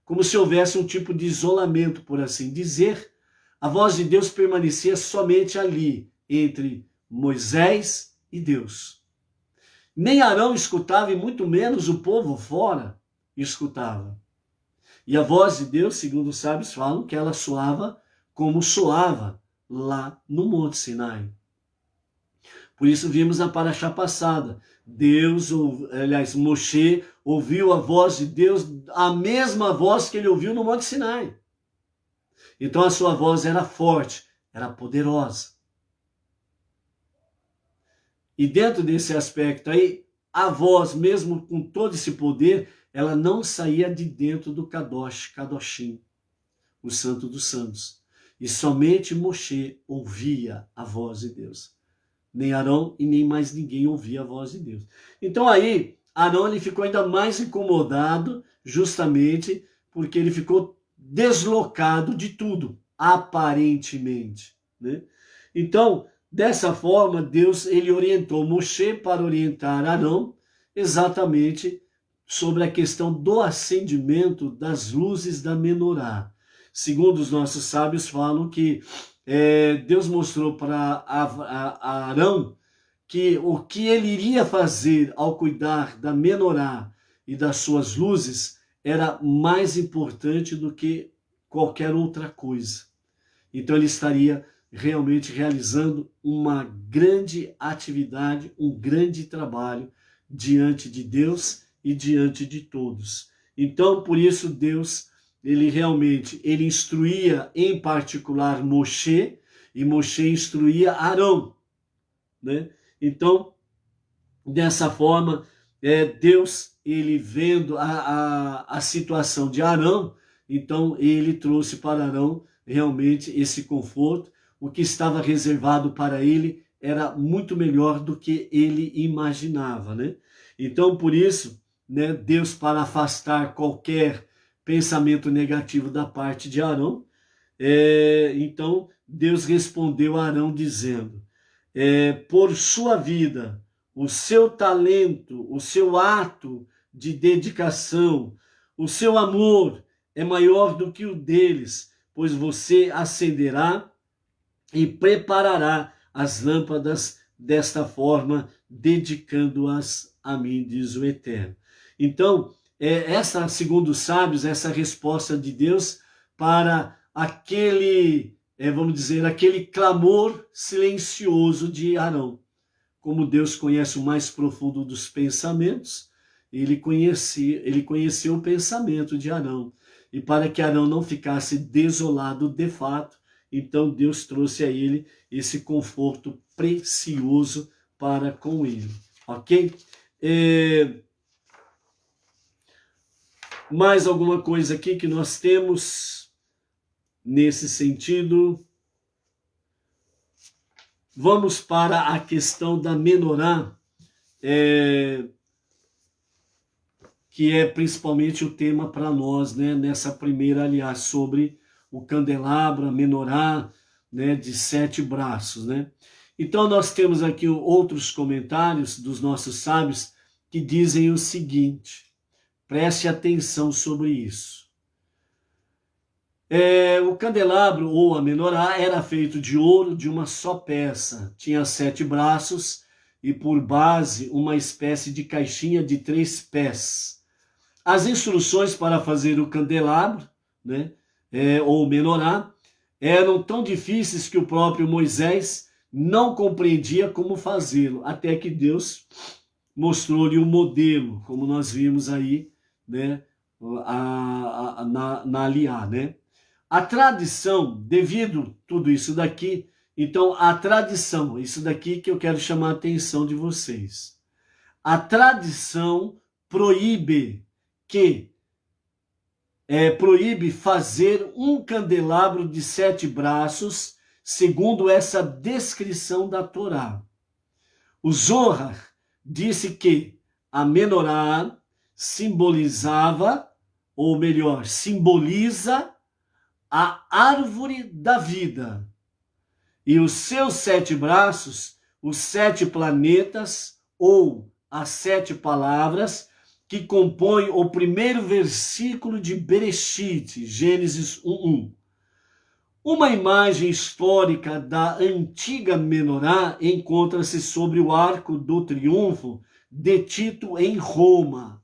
como se houvesse um tipo de isolamento, por assim dizer. A voz de Deus permanecia somente ali, entre Moisés e Deus. Nem Arão escutava, e muito menos o povo fora escutava. E a voz de Deus, segundo os sábios falam, que ela soava como soava lá no Monte Sinai. Por isso vimos na paraxá passada, Moshe ouviu a voz de Deus, a mesma voz que ele ouviu no Monte Sinai. Então a sua voz era forte, era poderosa. E dentro desse aspecto aí, a voz, mesmo com todo esse poder, ela não saía de dentro do Kadoshim, o Santo dos Santos. E somente Moshe ouvia a voz de Deus. Nem Arão e nem mais ninguém ouvia a voz de Deus. Então aí, Arão ele ficou ainda mais incomodado, justamente porque ele ficou deslocado de tudo, aparentemente, né? Então, dessa forma, Deus ele orientou Moshe para orientar Arão exatamente sobre a questão do acendimento das luzes da menorá. Segundo os nossos sábios falam que Deus mostrou para Arão que o que ele iria fazer ao cuidar da menorá e das suas luzes era mais importante do que qualquer outra coisa. Então ele estaria realmente realizando uma grande atividade, um grande trabalho diante de Deus e diante de todos. Então, por isso, Deus, ele instruía em particular Moshe, e Moshe instruía Arão, né? Então, dessa forma, Deus, ele vendo a situação de Arão, então ele trouxe para Arão realmente esse conforto. O que estava reservado para ele era muito melhor do que ele imaginava, né? Então, por isso, né, Deus, para afastar qualquer pensamento negativo da parte de Arão. Então, Deus respondeu a Arão dizendo, por sua vida, o seu talento, o seu ato de dedicação, o seu amor é maior do que o deles, pois você acenderá e preparará as lâmpadas desta forma, dedicando-as a mim, diz o Eterno. Então, essa, segundo os sábios, essa resposta de Deus para aquele, vamos dizer, aquele clamor silencioso de Arão. Como Deus conhece o mais profundo dos pensamentos, ele conheceu o pensamento de Arão. E para que Arão não ficasse desolado de fato, então Deus trouxe a ele esse conforto precioso para com ele. Ok? Mais alguma coisa aqui que nós temos nesse sentido? Vamos para a questão da menorá, que é principalmente o tema para nós, né? Nessa primeira, aliás, sobre o candelabro, a menorá, né? De 7 braços, né? Então nós temos aqui outros comentários dos nossos sábios que dizem o seguinte, preste atenção sobre isso. O candelabro ou a menorá era feito de ouro de uma só peça, tinha 7 braços e por base uma espécie de caixinha de 3 pés. As instruções para fazer o candelabro, né, ou menorá, eram tão difíceis que o próprio Moisés não compreendia como fazê-lo, até que Deus mostrou-lhe um modelo, como nós vimos aí, né, na Aliá, né? A tradição, devido tudo isso daqui, então a tradição, isso daqui que eu quero chamar a atenção de vocês. A tradição proíbe fazer um candelabro de 7 braços, segundo essa descrição da Torá. O Zohar disse que a menorá simbolizava, ou melhor, simboliza a árvore da vida. E os seus 7 braços, os 7 planetas, ou as 7 palavras, que compõem o primeiro versículo de Bereshit, Gênesis 1:1. Uma imagem histórica da antiga menorá encontra-se sobre o Arco do Triunfo de Tito em Roma.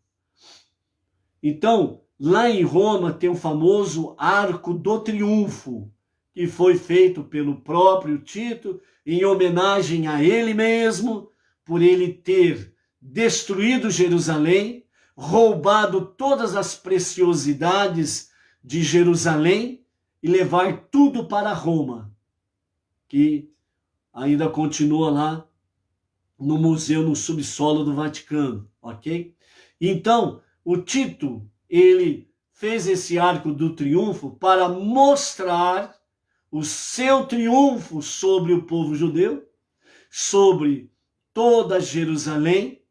Então, lá em Roma tem o famoso Arco do Triunfo, que foi feito pelo próprio Tito em homenagem a ele mesmo, por ele ter destruído Jerusalém, roubado todas as preciosidades de Jerusalém e levar tudo para Roma, que ainda continua lá no museu, no subsolo do Vaticano, ok? Então, o Tito, ele fez esse Arco do Triunfo para mostrar o seu triunfo sobre o povo judeu, sobre toda Jerusalém,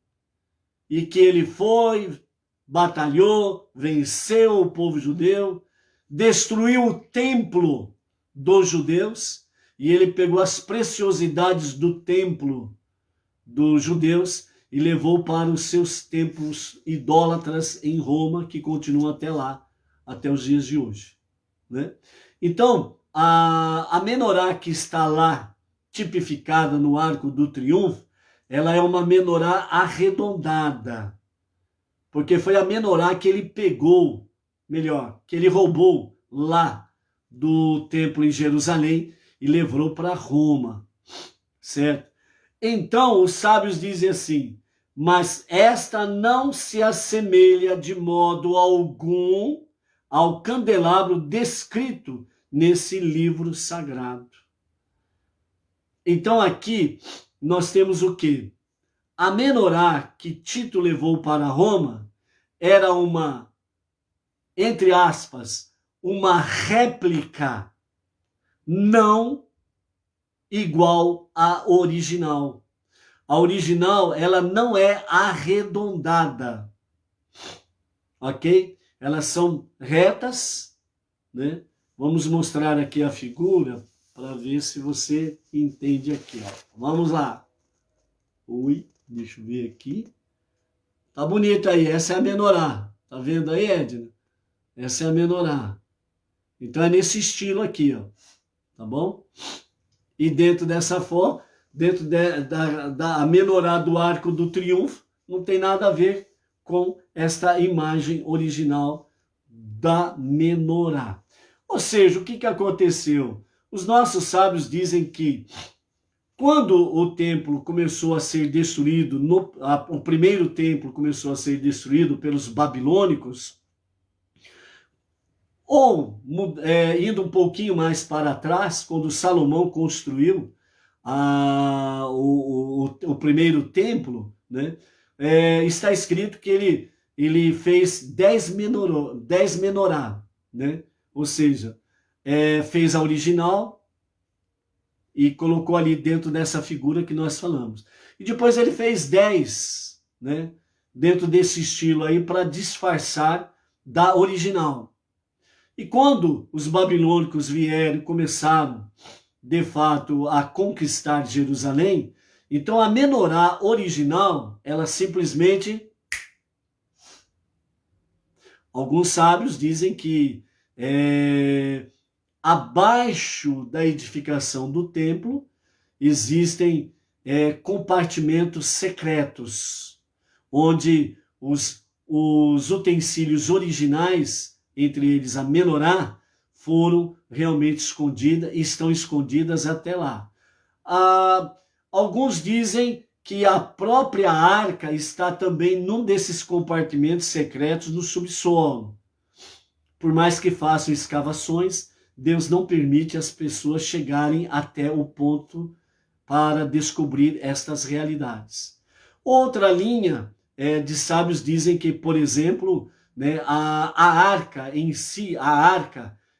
e que ele foi, batalhou, venceu o povo judeu, destruiu o templo dos judeus, e ele pegou as preciosidades do templo dos judeus e levou para os seus templos idólatras em Roma, que continuam até lá, até os dias de hoje, né? Então, a menorá que está lá, tipificada no Arco do Triunfo, ela é uma menorá arredondada, porque foi a menorá que ele pegou, melhor, que ele roubou lá do templo em Jerusalém e levou para Roma, certo? Então, os sábios dizem assim, mas esta não se assemelha de modo algum ao candelabro descrito nesse livro sagrado. Então aqui nós temos o quê? A menorá que Tito levou para Roma era uma, entre aspas, uma réplica não igual à original. A original, ela não é arredondada, ok? elas são retas, né? Vamos mostrar aqui a figura para ver se você entende aqui, ó. Vamos lá. Ui, deixa eu ver aqui. Tá bonito aí, essa é a menorá. Tá vendo aí, Edna? Essa é a menorá. Então é nesse estilo aqui, ó. Tá bom? E dentro dessa forma, dentro da menorá do Arco do Triunfo, não tem nada a ver com esta imagem original da menorá. Ou seja, o que aconteceu? Os nossos sábios dizem que quando o templo começou a ser destruído, o primeiro templo começou a ser destruído pelos babilônicos, ou indo um pouquinho mais para trás, quando Salomão construiu o primeiro templo, né, está escrito que ele fez 10 menorá, né? Ou seja, fez a original e colocou ali dentro dessa figura que nós falamos. E depois ele fez 10, né, dentro desse estilo aí, para disfarçar da original. E quando os babilônicos vieram e começaram, de fato, a conquistar Jerusalém, então a menorá original, ela simplesmente... Alguns sábios dizem que abaixo da edificação do templo existem compartimentos secretos, onde os utensílios originais, entre eles a menorá, foram realmente escondidas e estão escondidas até lá. Alguns dizem que a própria arca está também num desses compartimentos secretos no subsolo. Por mais que façam escavações, Deus não permite as pessoas chegarem até o ponto para descobrir estas realidades. Outra linha de sábios dizem que, por exemplo, né, a arca em si,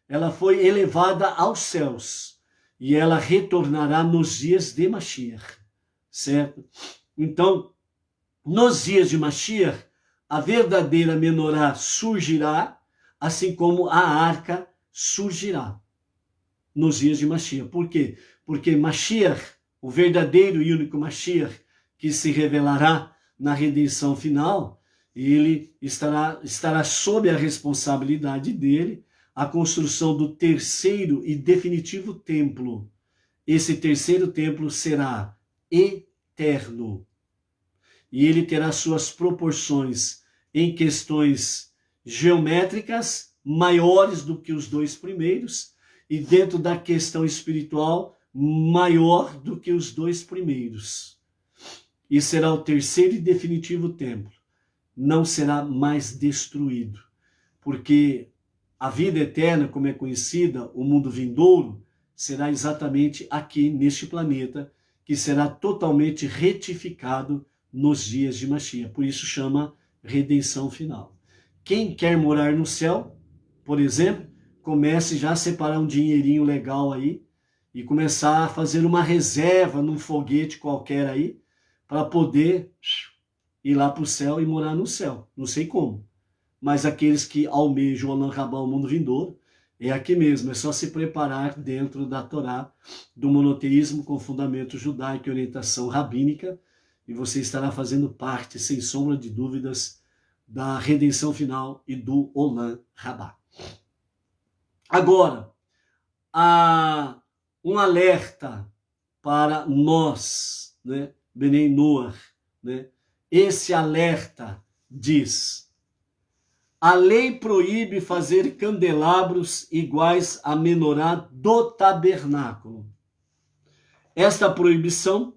ela foi elevada aos céus e ela retornará nos dias de Mashiach. Certo? Então, nos dias de Mashiach, a verdadeira menorá surgirá, assim como a arca surgirá nos dias de Mashiach. Por quê? Porque Mashiach, o verdadeiro e único Mashiach, que se revelará na redenção final, ele estará sob a responsabilidade dele a construção do terceiro e definitivo templo. Esse terceiro templo será eterno. E ele terá suas proporções em questões geométricas maiores do que os dois primeiros, e dentro da questão espiritual maior do que os dois primeiros. E será o terceiro e definitivo templo. Não será mais destruído, porque a vida eterna, como é conhecida, o mundo vindouro, será exatamente aqui neste planeta, que será totalmente retificado nos dias de Mashiach. Por isso chama redenção final. Quem quer morar no céu, por exemplo, comece já a separar um dinheirinho legal aí e começar a fazer uma reserva num foguete qualquer aí para poder ir lá para o céu e morar no céu. Não sei como. Mas aqueles que almejam o Olam Rabá, o mundo vindouro, é aqui mesmo, é só se preparar dentro da Torá, do monoteísmo com fundamento judaico e orientação rabínica, e você estará fazendo parte, sem sombra de dúvidas, da redenção final e do Olam Rabá. Agora, há um alerta para nós, né, Benei Noach, né? Esse alerta diz: a lei proíbe fazer candelabros iguais à menorá do tabernáculo. Esta proibição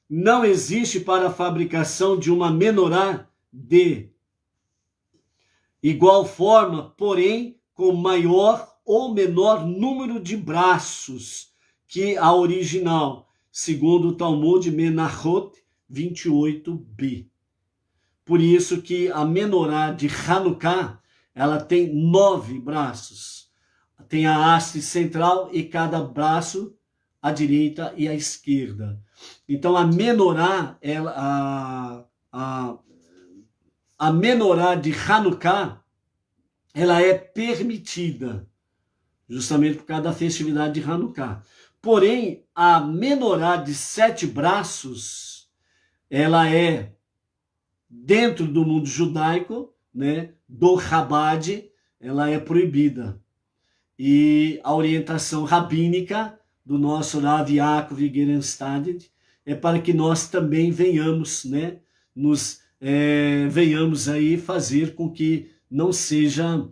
não existe para a fabricação de uma menorá de igual forma, porém com maior ou menor número de braços que a original, segundo o Talmud Menachot 28b. Por isso que a menorá de Hanukkah, ela tem 9 braços. Tem a haste central e cada braço à direita e à esquerda. Então a menorá, a a menorá de Hanukkah, ela é permitida, justamente por causa da festividade de Hanukkah. Porém, a menorá de 7 braços, ela é, dentro do mundo judaico, né, do Chabad, ela é proibida. E a orientação rabínica do nosso Rav Yaakov Gerenstad é para que nós também venhamos, né, venhamos aí fazer com que não seja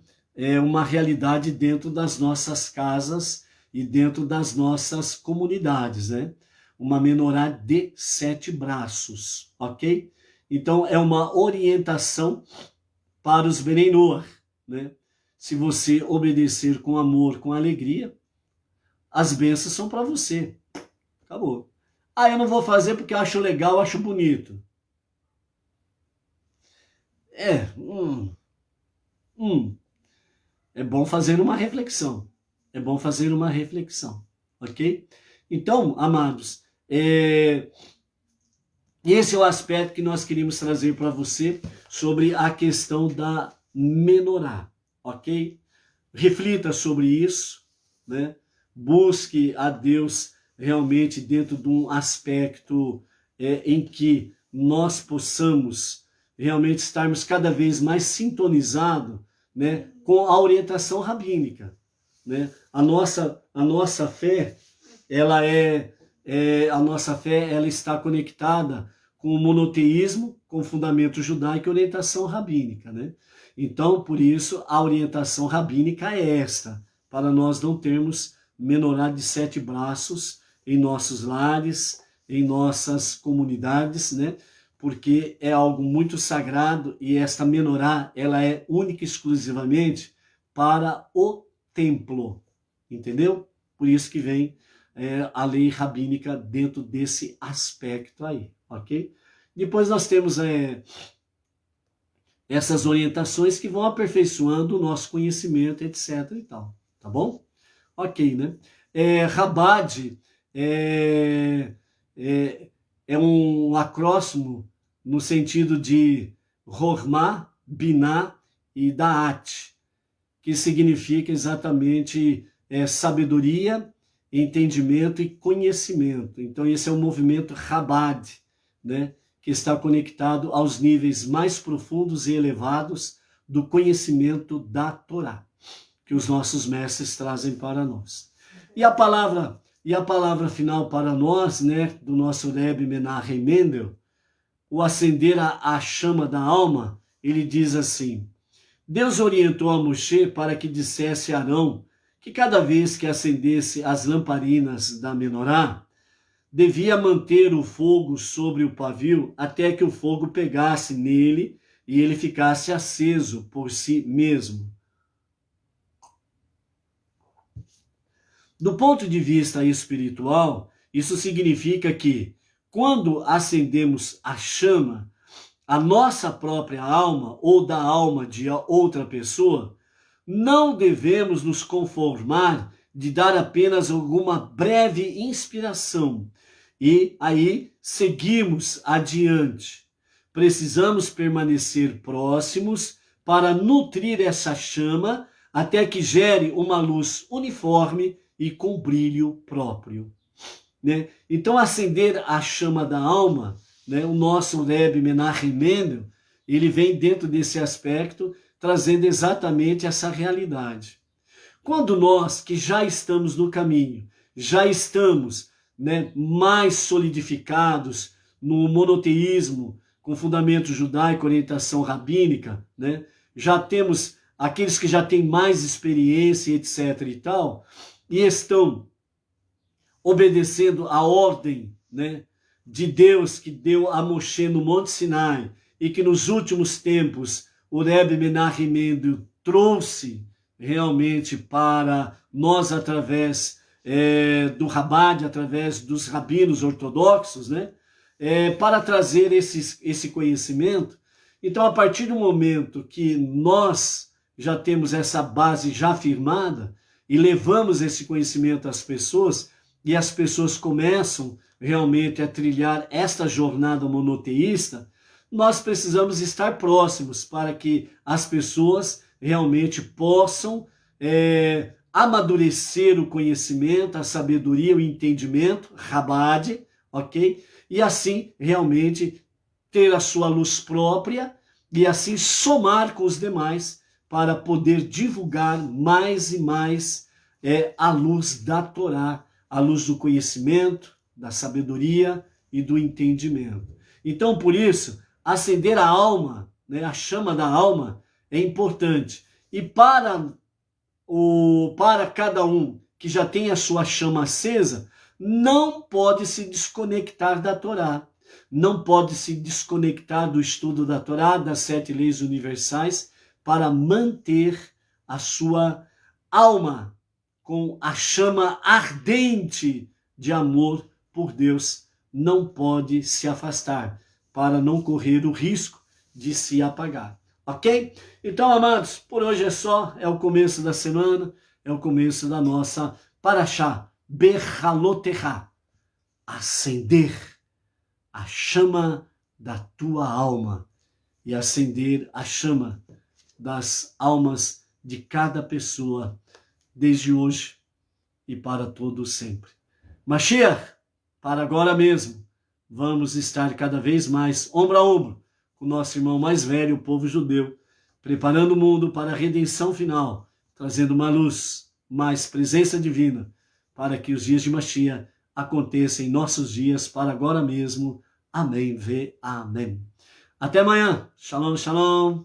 uma realidade dentro das nossas casas e dentro das nossas comunidades, né? Uma menorá de 7 braços, ok? Então, é uma orientação para os Benei Noach, né? Se você obedecer com amor, com alegria, as bênçãos são para você. Acabou. Ah, eu não vou fazer porque eu acho legal, eu acho bonito. É bom fazer uma reflexão. É bom fazer uma reflexão, ok? Então, amados, esse é o aspecto que nós queríamos trazer para você sobre a questão da menorá, ok? Reflita sobre isso, né? Busque a Deus realmente dentro de um aspecto em que nós possamos realmente estarmos cada vez mais sintonizados, né, com a orientação rabínica, né? A nossa fé, ela ela está conectada com o monoteísmo, com o fundamento judaico e orientação rabínica, né? Então, por isso, a orientação rabínica é esta, para nós não termos menorá de 7 braços em nossos lares, em nossas comunidades, né? Porque é algo muito sagrado e esta menorá, ela é única e exclusivamente para o templo, entendeu? Por isso que vem a lei rabínica dentro desse aspecto aí, ok? Depois nós temos essas orientações que vão aperfeiçoando o nosso conhecimento, etc e tal, tá bom? Ok, né? Chabad é um acróstimo no sentido de Rohma, Binah e Da'at, que significa exatamente sabedoria, entendimento e conhecimento. Então esse é o movimento Chabad, né, que está conectado aos níveis mais profundos e elevados do conhecimento da Torá, que os nossos mestres trazem para nós. E a palavra final para nós, né, do nosso Rebbe Menachem Mendel, o acender a chama da alma, ele diz assim: Deus orientou a Moshe para que dissesse a Arão que cada vez que acendesse as lamparinas da menorá, devia manter o fogo sobre o pavio até que o fogo pegasse nele e ele ficasse aceso por si mesmo. Do ponto de vista espiritual, isso significa que, quando acendemos a chama, a nossa própria alma ou da alma de outra pessoa, não devemos nos conformar de dar apenas alguma breve inspiração e aí seguimos adiante. Precisamos permanecer próximos para nutrir essa chama até que gere uma luz uniforme e com brilho próprio, né? Então, acender a chama da alma, né, o nosso Rebbe Menachem Mendel, ele vem dentro desse aspecto, trazendo exatamente essa realidade. Quando nós, que já estamos no caminho, já estamos, né, mais solidificados no monoteísmo, com fundamento judaico, orientação rabínica, né, já temos aqueles que já têm mais experiência, etc. e tal, e estão obedecendo a ordem, né, de Deus que deu a Moshe no Monte Sinai e que nos últimos tempos o Rebbe Menachem Mendel trouxe realmente para nós através do Chabad, através dos rabinos ortodoxos, né, para trazer esse conhecimento. Então, a partir do momento que nós já temos essa base já firmada e levamos esse conhecimento às pessoas, e as pessoas começam realmente a trilhar esta jornada monoteísta, nós precisamos estar próximos para que as pessoas realmente possam amadurecer o conhecimento, a sabedoria, o entendimento, Chabad, ok? E assim realmente ter a sua luz própria e assim somar com os demais para poder divulgar mais e mais a luz da Torá, a luz do conhecimento, da sabedoria e do entendimento. Então, por isso, acender a alma, né, a chama da alma, é importante. E para cada um que já tem a sua chama acesa, não pode se desconectar da Torá, não pode se desconectar do estudo da Torá, das 7 leis universais, para manter a sua alma com a chama ardente de amor por Deus. Não pode se afastar, para não correr o risco de se apagar. Ok? Então, amados, por hoje é só, é o começo da semana, é o começo da nossa Parashá, Bechalotecha, acender a chama da tua alma e acender a chama das almas de cada pessoa, desde hoje e para todo sempre. Mashiach, para agora mesmo, vamos estar cada vez mais ombro a ombro com o nosso irmão mais velho, o povo judeu, preparando o mundo para a redenção final, trazendo uma luz, mais presença divina, para que os dias de Mashiach aconteçam em nossos dias, para agora mesmo. Amém, amém. Até amanhã. Shalom, shalom.